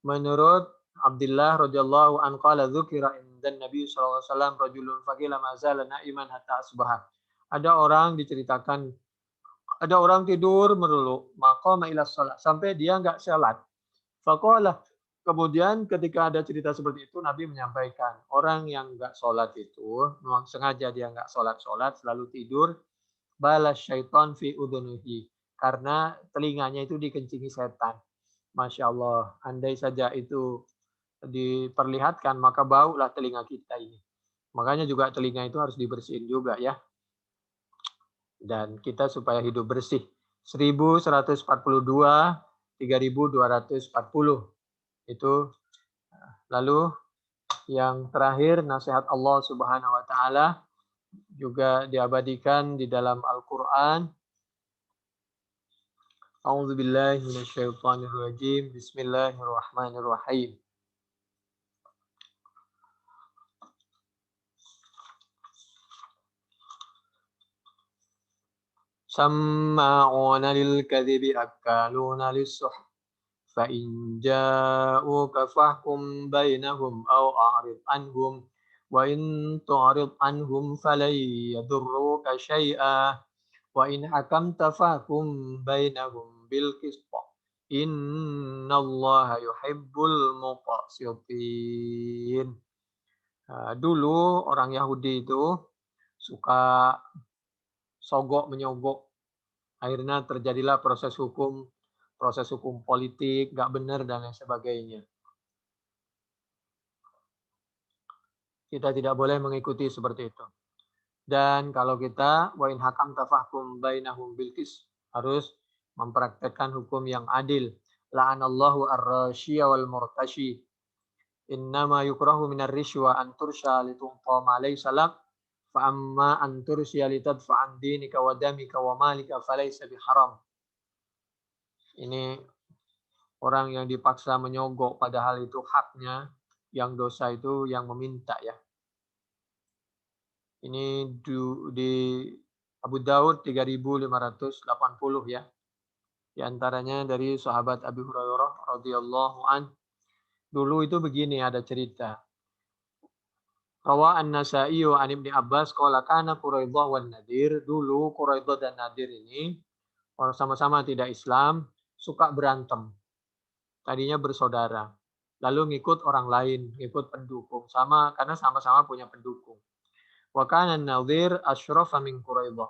Menurut Abdullah radhiyallahu anhu qala dzukira indan Nabi sallallahu alaihi wasallam rajulun faqila ma zala na'iman hatta asbaha. Ada orang diceritakan, ada orang tidur melulu, maqama ila shalah, sampai dia enggak salat. Faqala, kemudian ketika ada cerita seperti itu Nabi menyampaikan, orang yang enggak salat itu, memang sengaja dia enggak salat-salat, selalu tidur, balas syaitan fi udhunihi, karena telinganya itu dikencingi setan. Masya Allah, andai saja itu diperlihatkan, maka baulah telinga kita ini. Makanya juga telinga itu harus dibersihin juga ya. Dan kita supaya hidup bersih. 1142, 3240. Itu. Lalu yang terakhir, nasihat Allah Subhanahu wa taala juga diabadikan di dalam Al-Qur'an. A'udzubillahi minasyaitonirrajim. Bismillahirrahmanirrahim. Samma'una lil kadhibi akaluna lis-suht. Fa in ja'uka fahkum bainahum aw a'rid anhum wa in tu'rid anhum falan yadurruka syai'a wa in hakamta fahkum bainahum bil qist. Innallaha yuhibbul muqsitin. Dulu orang Yahudi itu suka sogok menyogok. Akhirnya terjadilah proses hukum politik, nggak benar dan lain sebagainya. Kita tidak boleh mengikuti seperti itu. Dan kalau kita wa in hakam tafahkum bainahum bil qist, harus mempraktekkan hukum yang adil. La'anallahu ar-rasyiya wal murtashi. Innama yukrahu minar rishwa an tursya litunqa ma laysa lak fa amma an tursya litadfa an dinika wa damika wa malika falaysa biharam. Ini orang yang dipaksa menyogok padahal itu haknya, yang dosa itu yang meminta ya. Ini di Abu Daud 3580 ya. Di antaranya dari sahabat Abi Hurairah radhiyallahu an. Dulu itu begini ada cerita. Rawa an-Nasa'i wa an Ibnu Abbas qala kana Quraidah wan Nadir. Dulu Quraidah dan Nadir ini orang sama-sama tidak Islam, suka berantem. Tadinya bersaudara. Lalu ngikut orang lain, ngikut pendukung sama karena sama-sama punya pendukung. Wa kana an-Nadir asyrafa min Quraidah.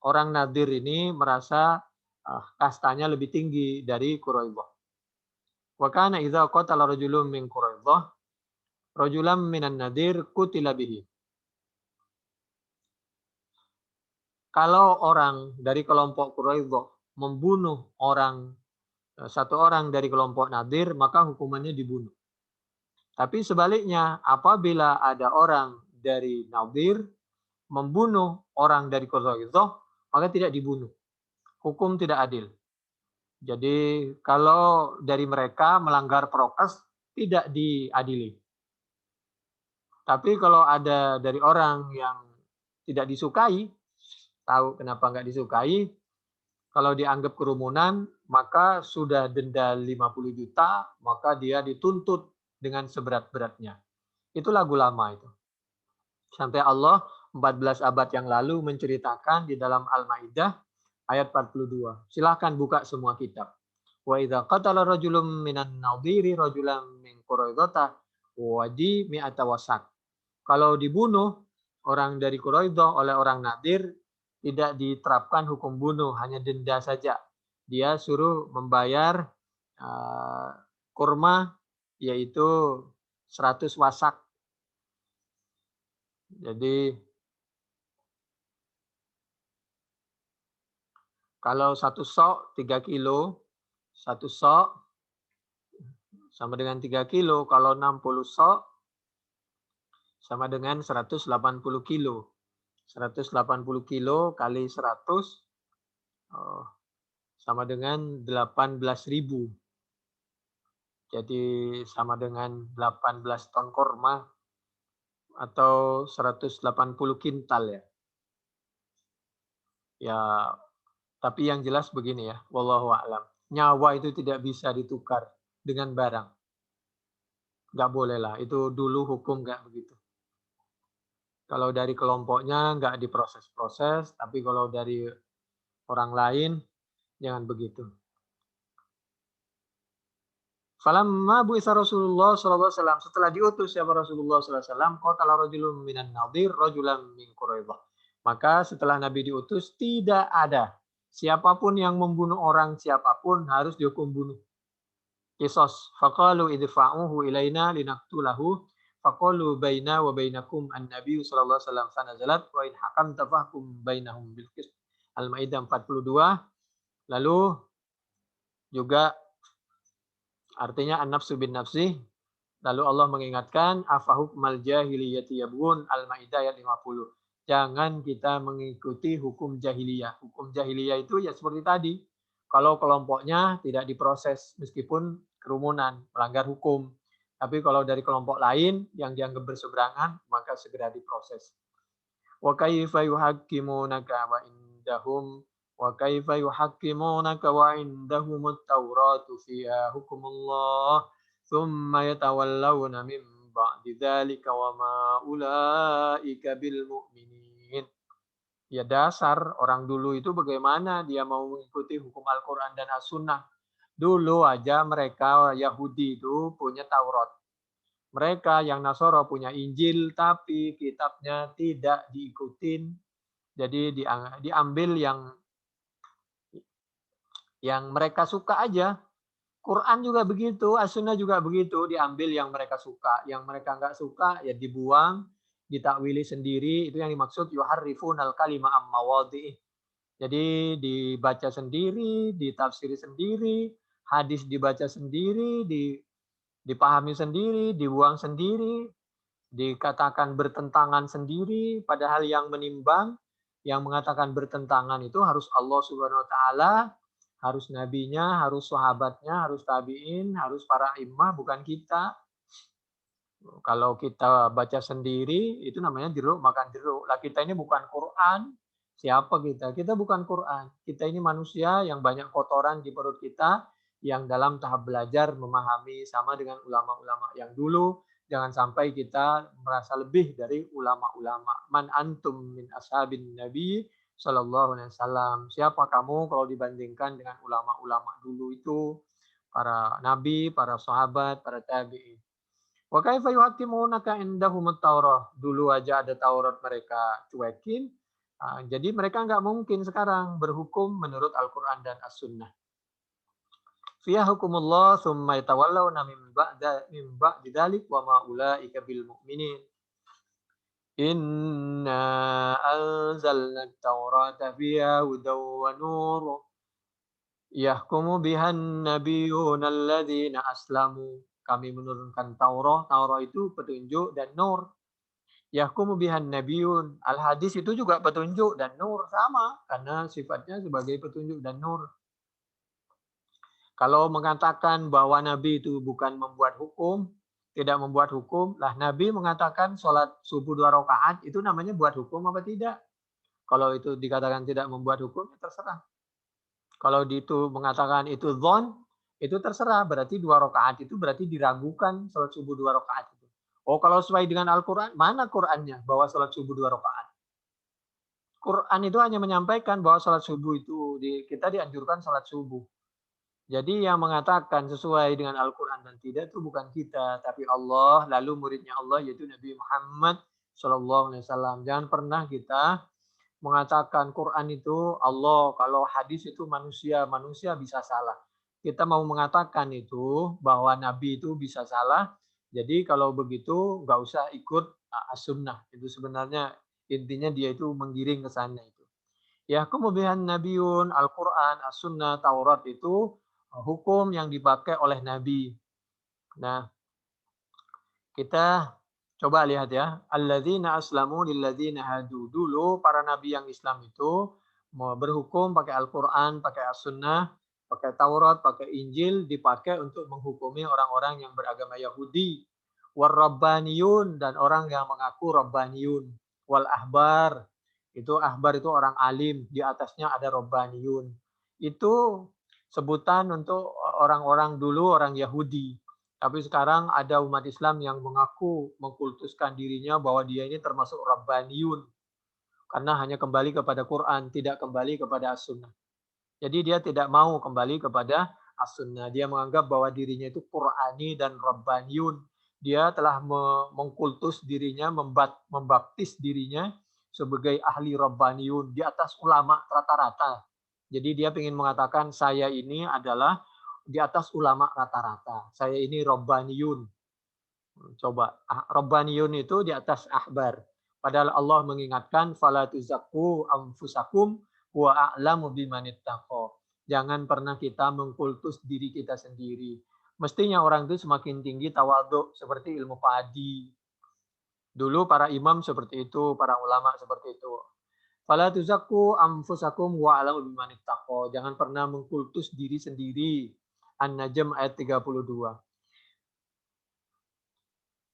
Orang Nadir ini merasa kastanya lebih tinggi dari Quraidah. Wa kana idza qatala rajulun min Quraidah rajulan minan Nadir qutila bihi. Kalau orang dari kelompok Quraidah membunuh satu orang dari kelompok Nadir, maka hukumannya dibunuh. Tapi sebaliknya, apabila ada orang dari Nadir membunuh orang dari Quraidah, maka tidak dibunuh. Hukum tidak adil. Jadi kalau dari mereka melanggar prokes, tidak diadili. Tapi kalau ada dari orang yang tidak disukai, tahu kenapa nggak disukai, kalau dianggap kerumunan, maka sudah denda 50 juta, maka dia dituntut dengan seberat-beratnya. Itu lagu lama itu. Sampai Allah 14 abad yang lalu menceritakan di dalam Al-Maidah ayat 42. Silahkan buka semua kitab. Wa idza qatala rajulun minan nadhiri rajulan min Quraidah wadi mi'ata wasak. Kalau dibunuh orang dari Quraidah oleh orang Nadir, tidak diterapkan hukum bunuh, hanya denda saja. Dia suruh membayar kurma, yaitu 100 wasak. Jadi kalau satu sok 3 kilo, satu sok sama dengan 3 kilo. Kalau 60 sok sama dengan 180 kilo. 180 kilo kali 100 sama dengan 18.000. Jadi sama dengan 18 ton korma atau 180 kintal ya. Ya, tapi yang jelas begini ya, wallahu a'lam. Nyawa itu tidak bisa ditukar dengan barang. Nggak boleh lah, itu dulu hukum nggak begitu. Kalau dari kelompoknya nggak diproses-proses, tapi kalau dari orang lain jangan begitu. Falamma bu'itsa Rasulullah sallallahu alaihi wasallam, setelah diutus ya Rasulullah sallallahu alaihi wasallam, qatala rajulun minan Nadir rajulan min Quraidah. Maka setelah Nabi diutus tidak ada siapapun yang membunuh orang siapapun harus dihukum bunuh. Qisas. Faqalu idfa'uhu ilaina linaqtulahu faqalu baina wa bainakum an-nabiy sallallahu alaihi wasallam fanazalat wa in hakamta fahkum bainahum bil qist. Al-Maidah 42. Lalu juga artinya an-nafsu bin nafsi. Lalu Allah mengingatkan afahukmal jahiliyati yabghun, Al-Maidah ayat 50. Jangan kita mengikuti hukum jahiliyah. Hukum jahiliyah itu ya seperti tadi. Kalau kelompoknya tidak diproses meskipun kerumunan, melanggar hukum. Tapi kalau dari kelompok lain yang dianggap berseberangan, maka segera diproses. Wa kaifa yuhakkimunaka wa indahum wa kaifa yuhakkimunaka wa indahumut tauratu fiha hukumullah thumma yatawallawna min ba'di dzalika wa ma ulaika bil mu'minin. Ya dasar orang dulu itu bagaimana dia mau mengikuti hukum Al-Quran dan As-Sunnah. Dulu aja mereka Yahudi itu punya Taurat. Mereka yang Nasoro punya Injil, tapi kitabnya tidak diikutin. Jadi diambil yang mereka suka aja. Quran juga begitu, As-Sunnah juga begitu, diambil yang mereka suka. Yang mereka nggak suka ya dibuang, ditakwili sendiri. Itu yang dimaksud yuharrifunal kalima amma wadhi'ih. Jadi dibaca sendiri, ditafsiri sendiri, hadis dibaca sendiri, dipahami sendiri, dibuang sendiri, dikatakan bertentangan sendiri, padahal yang menimbang, yang mengatakan bertentangan itu harus Allah Subhanahu wa taala, harus nabinya, harus sahabatnya, harus tabi'in, harus para imam, bukan kita. Kalau kita baca sendiri, itu namanya jeruk makan jeruk. Lah kita ini bukan Quran. Siapa kita? Kita bukan Quran. Kita ini manusia yang banyak kotoran di perut kita, yang dalam tahap belajar memahami sama dengan ulama-ulama yang dulu. Jangan sampai kita merasa lebih dari ulama-ulama. Man antum min ashabin Nabi Sallallahu Alaihi Wasallam. Siapa kamu kalau dibandingkan dengan ulama-ulama dulu itu? Para nabi, para sahabat, para tabi'in. Wa kaifa yuhakkimunaka indahumut Taurah. Dulu aja ada Taurat mereka cuekin. Jadi mereka nggak mungkin sekarang berhukum menurut Al-Quran dan As-Sunnah. Fiya hukumullah summa yatawallawna min ba'di dzalik wa ma ulaika bil mu'minin. Inna anzalna at-taurata fiha hudaw wa nur. Yahkumu bihan nabiyyuna alladzina aslamu. Kami menurunkan Taurat. Taurat itu petunjuk dan nur. Yahkumu bihan nabiyun. Al-hadis itu juga petunjuk dan nur, sama karena sifatnya sebagai petunjuk dan nur. Kalau mengatakan bahwa Nabi itu bukan membuat hukum, tidak membuat hukum, lah Nabi mengatakan sholat subuh 2 rakaat itu namanya buat hukum apa tidak? Kalau itu dikatakan tidak membuat hukum, ya terserah. Kalau itu mengatakan itu dhon, itu terserah. Berarti 2 rakaat itu berarti diragukan sholat subuh 2 rakaat itu. Oh, kalau sesuai dengan Al-Quran, mana Qurannya bahwa sholat subuh 2 rakaat? Quran itu hanya menyampaikan bahwa sholat subuh itu kita dianjurkan sholat subuh. Jadi yang mengatakan sesuai dengan Al-Quran dan tidak itu bukan kita, tapi Allah, lalu muridnya Allah yaitu Nabi Muhammad Shallallahu Alaihi Wasallam. Jangan pernah kita mengatakan Quran itu Allah, kalau hadis itu manusia, manusia bisa salah. Kita mau mengatakan itu bahwa Nabi itu bisa salah. Jadi kalau begitu nggak usah ikut as-sunnah. Itu sebenarnya intinya dia itu menggiring ke sana itu. Ya, kemudian Nabiun, Al-Quran, As-Sunnah, Taurat itu hukum yang dipakai oleh Nabi. Nah, kita coba lihat ya. Alladzina aslamu lilladzina hadu. Dulu para nabi yang Islam itu mau berhukum pakai Al-Quran, pakai As-Sunnah, pakai Taurat, pakai Injil, dipakai untuk menghukumi orang-orang yang beragama Yahudi. Warrabbaniyun, dan orang yang mengaku Rabbaniyun. Wal ahbar, itu ahbar itu orang alim, di atasnya ada Rabbaniyun. Itu sebutan untuk orang-orang dulu, orang Yahudi. Tapi sekarang ada umat Islam yang mengaku mengkultuskan dirinya bahwa dia ini termasuk Rabbaniyun. Karena hanya kembali kepada Quran, tidak kembali kepada As-Sunnah. Jadi dia tidak mau kembali kepada As-Sunnah. Dia menganggap bahwa dirinya itu Qurani dan Rabbaniyun. Dia telah mengkultus dirinya, membaptis dirinya sebagai ahli Rabbaniyun di atas ulama rata-rata. Jadi dia ingin mengatakan saya ini adalah di atas ulama rata-rata. Saya ini Rabbaniyun. Coba, Rabbaniyun itu di atas ahbar. Padahal Allah mengingatkan fala tuzakku anfusakum wa a'lamu bimanittaqo. Jangan pernah kita mengkultus diri kita sendiri. Mestinya orang itu semakin tinggi tawadhu seperti ilmu padi. Dulu para imam seperti itu, para ulama seperti itu. Fala tuzakku anfusakum wa a'lamu bimanittaqo. Jangan pernah mengkultus diri sendiri. An-Najm ayat 32.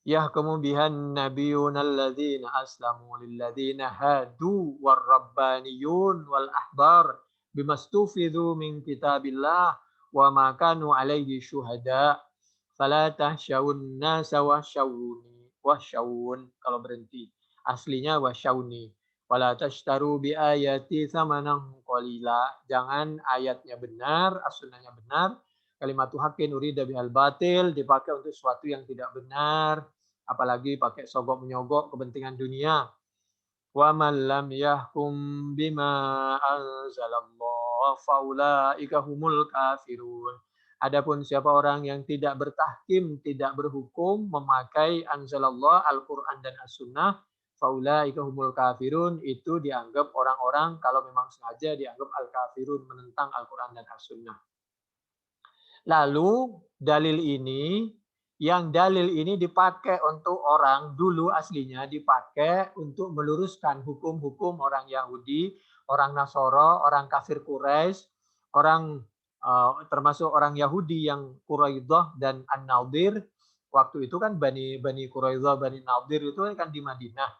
Yahkumu bihan nabiyuna alladzina aslamu lilladzina hadu warrabbaniyun wal ahbar bimastufidhu min kitabillah wa ma kanu alaihi syuhada fala tahsyawun nasa wasyawuni wasyawun, kalau berhenti aslinya wasyauni Wala tashtaru bi ayati tsamanan qalila. Jangan ayatnya benar, as-sunnahnya benar, kalimatu haqqin urida bihal batil dipakai untuk sesuatu yang tidak benar, apalagi pakai sogok menyogok kepentingan dunia. Wa man lam yahkum bima anzalallah faulaika humul kafirun. Adapun siapa orang yang tidak bertahkim, tidak berhukum memakai anzalallah Al-Qur'an dan As-Sunnah, faulaika humul kafirun, itu dianggap orang-orang kalau memang sengaja dianggap al-kafirun, menentang Al-Qur'an dan As-Sunnah. Lalu dalil ini dipakai untuk orang dulu aslinya dipakai untuk meluruskan hukum-hukum orang Yahudi, orang Nasoro, orang kafir Quraisy, orang termasuk orang Yahudi yang Quraidah dan An-Nadir. Waktu itu kan Bani Quraidah, Bani Nadir itu kan di Madinah.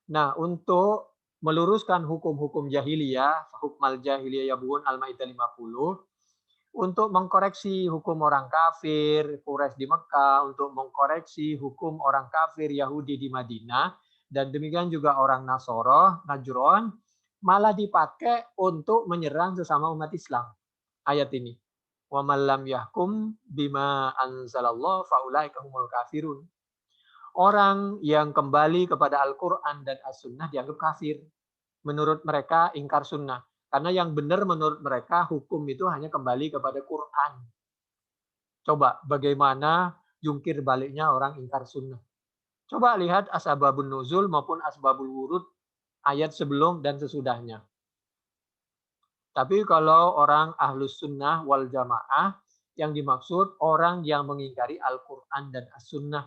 Nah, untuk meluruskan hukum-hukum jahiliyah, hukmal jahiliyah Yabun Al-Maidah 50, untuk mengkoreksi hukum orang kafir Quraisy di Mekah, untuk mengkoreksi hukum orang kafir Yahudi di Madinah, dan demikian juga orang Nasoro, Najron, malah dipakai untuk menyerang sesama umat Islam. Ayat ini. Wa man lam yahkum bima anzalallah faulaika humul kafirun. Orang yang kembali kepada Al-Quran dan As-Sunnah dianggap kafir. Menurut mereka ingkar sunnah. Karena yang benar menurut mereka hukum itu hanya kembali kepada Quran. Coba bagaimana jungkir baliknya orang ingkar sunnah. Coba lihat asbabun nuzul maupun asbabul wurud ayat sebelum dan sesudahnya. Tapi kalau orang ahlus sunnah wal jamaah, yang dimaksud orang yang mengingkari Al-Quran dan As-Sunnah.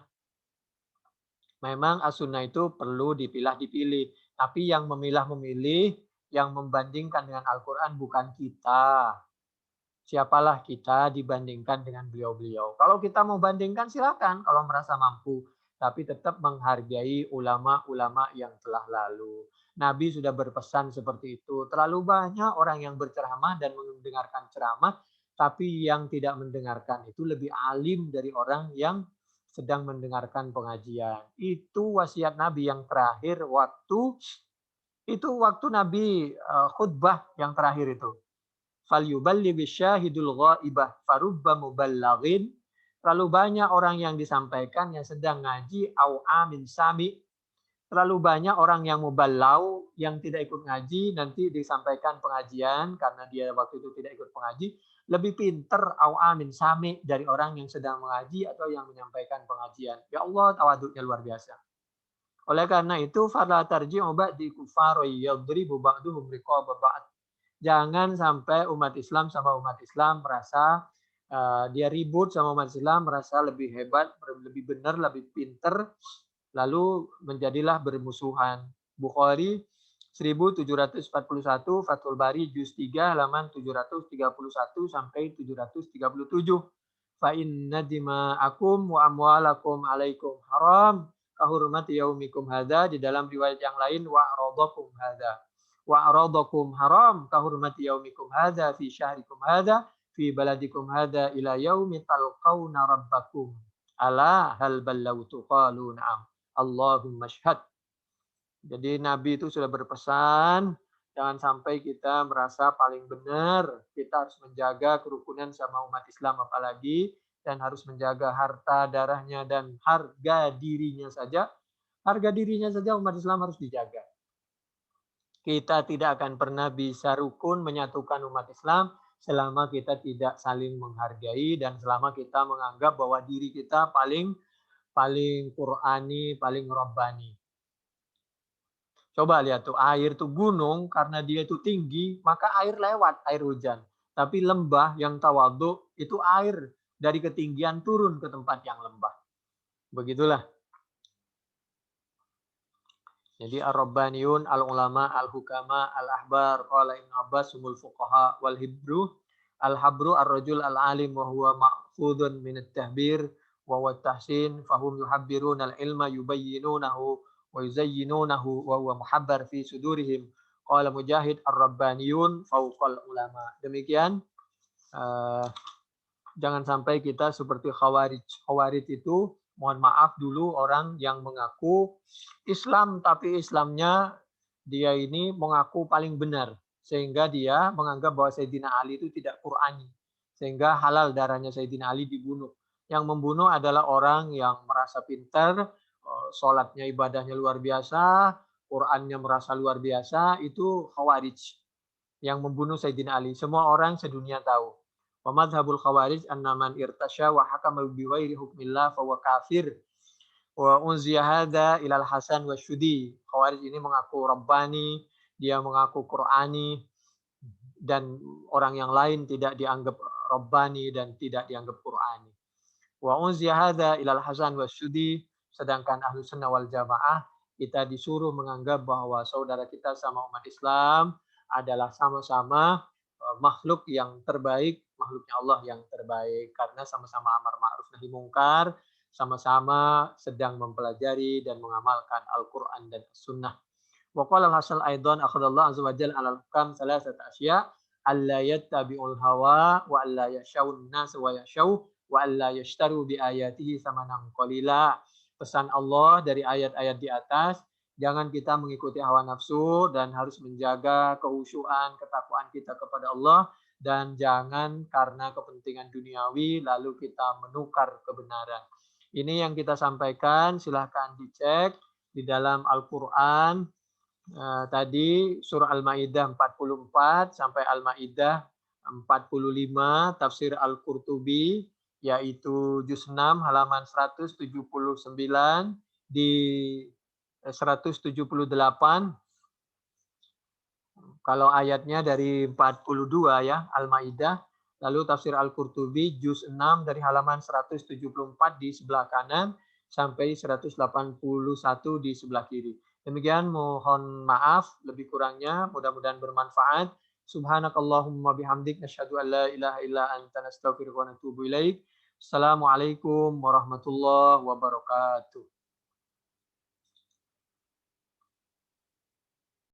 Memang As-Sunnah itu perlu dipilah-dipilih. Tapi yang memilah-memilih, yang membandingkan dengan Al-Quran bukan kita. Siapalah kita dibandingkan dengan beliau-beliau. Kalau kita mau bandingkan silakan kalau merasa mampu. Tapi tetap menghargai ulama-ulama yang telah lalu. Nabi sudah berpesan seperti itu. Terlalu banyak orang yang berceramah dan mendengarkan ceramah. Tapi yang tidak mendengarkan itu lebih alim dari orang yang sedang mendengarkan pengajian. Itu wasiat Nabi yang terakhir waktu Nabi khutbah yang terakhir itu. Falyuballighi syahidul ghaibah farubba muballaghin. Terlalu banyak orang yang disampaikan yang sedang ngaji au amin sami. Terlalu banyak orang yang muballau yang tidak ikut ngaji nanti disampaikan pengajian karena dia waktu itu tidak ikut pengaji. Lebih pinter au amin sami dari orang yang sedang mengaji atau yang menyampaikan pengajian. Ya Allah, tawaduknya luar biasa. Oleh karena itu, fala tarji'u ba'di kuffar yadribu ba'duhum riqaba ba'd. Jangan sampai umat Islam sama umat Islam merasa dia ribut sama umat Islam, merasa lebih hebat, lebih benar, lebih pinter, lalu menjadilah bermusuhan. Bukhari 1741, Fathul Bari juz 3 halaman 731 sampai 737. Fa inna dima'akum wa amwalakum alaikum haram kahurmati yaumikum hadza. Di dalam riwayat yang lain wa aradakum hadza. Wa aradakum haram kahurmati yaumikum hadza fi syahrikum hadza fi baladikum hadza ila yaumi talqauna rabbakum. Ala hal ballautu qalu na'am. Allahumma syhad. Jadi Nabi itu sudah berpesan, jangan sampai kita merasa paling benar. Kita harus menjaga kerukunan sama umat Islam apalagi, dan harus menjaga harta, darahnya, dan harga dirinya saja. Harga dirinya saja umat Islam harus dijaga. Kita tidak akan pernah bisa rukun menyatukan umat Islam selama kita tidak saling menghargai dan selama kita menganggap bahwa diri kita paling Qur'ani, paling Rabbani. Coba lihat tuh, air tuh gunung karena dia itu tinggi, maka air lewat, air hujan. Tapi lembah yang tawadhu itu air dari ketinggian turun ke tempat yang lembah. Begitulah. Jadi ar-rabbaniyun, al-ulama, al-hukama, al-ahbar, qala Ibnu Abbas humul fuqaha wal hibru. Al-habru ar-rajul al-alim wa huwa ma'khudun min at-tahbir wa huwa tahsin fahum yuhabbiruna al-ilma yubayyinunahu wa yuzayyinunahu wa huwa muhabbar fi sudurihim. Qala Mujahid ar-rabbaniyun fawqal ulama. Demikian. Jangan sampai kita seperti khawarij. Khawarij itu, mohon maaf dulu, orang yang mengaku Islam tapi Islamnya dia ini mengaku paling benar, sehingga dia menganggap bahwa Sayyidina Ali itu tidak Qur'ani, sehingga halal darahnya Sayyidina Ali dibunuh. Yang membunuh adalah orang yang merasa pintar, sholatnya ibadahnya luar biasa, Qur'annya merasa luar biasa, itu Khawarij yang membunuh Sayyidina Ali. Semua orang sedunia tahu. Wa madhabul Khawarij annaman irtasya wa hakama bi ghairi hukmillah fa huwa kafir. Wa unziya hadza ilal Hasan wa Syudi. Khawarij ini mengaku Rabbani, dia mengaku Qur'ani, dan orang yang lain tidak dianggap Rabbani dan tidak dianggap Qur'ani. Wa unziya hadza ilal Hasan wa Syudi. Sedangkan Ahlus Sunnah wal Jamaah kita disuruh menganggap bahwa saudara kita sama umat Islam adalah sama-sama makhluk yang terbaik, makhluknya Allah yang terbaik, karena sama-sama amar ma'ruf nahi mungkar, sama-sama sedang mempelajari dan mengamalkan Al-Quran dan Sunnah. Wa qala al-Hasan aidan akhadallahu azza wa jalla ala al-hukam salasata asya alla yattabi'ul hawa wa alla yashawun nas wa yashaw wa alla yashtaru bi ayatihi samanan qalila. Pesan Allah dari ayat-ayat di atas, jangan kita mengikuti hawa nafsu dan harus menjaga kehusyuan, ketakwaan kita kepada Allah, dan jangan karena kepentingan duniawi lalu kita menukar kebenaran. Ini yang kita sampaikan, silahkan dicek di dalam Al-Quran. Tadi surah Al-Maidah 44 sampai Al-Maidah 45, tafsir Al-Qurtubi, yaitu juz 6 halaman 179 di 178. Kalau ayatnya dari 42 ya, Al-Maidah. Lalu tafsir Al-Qurtubi juz 6 dari halaman 174 di sebelah kanan sampai 181 di sebelah kiri. Demikian, mohon maaf lebih kurangnya, mudah-mudahan bermanfaat. Subhanakallahumma bihamdik nasyhadu an la ilaha illa anta nastaghfiruka wa natubu ilaik. Assalamualaikum warahmatullahi wabarakatuh.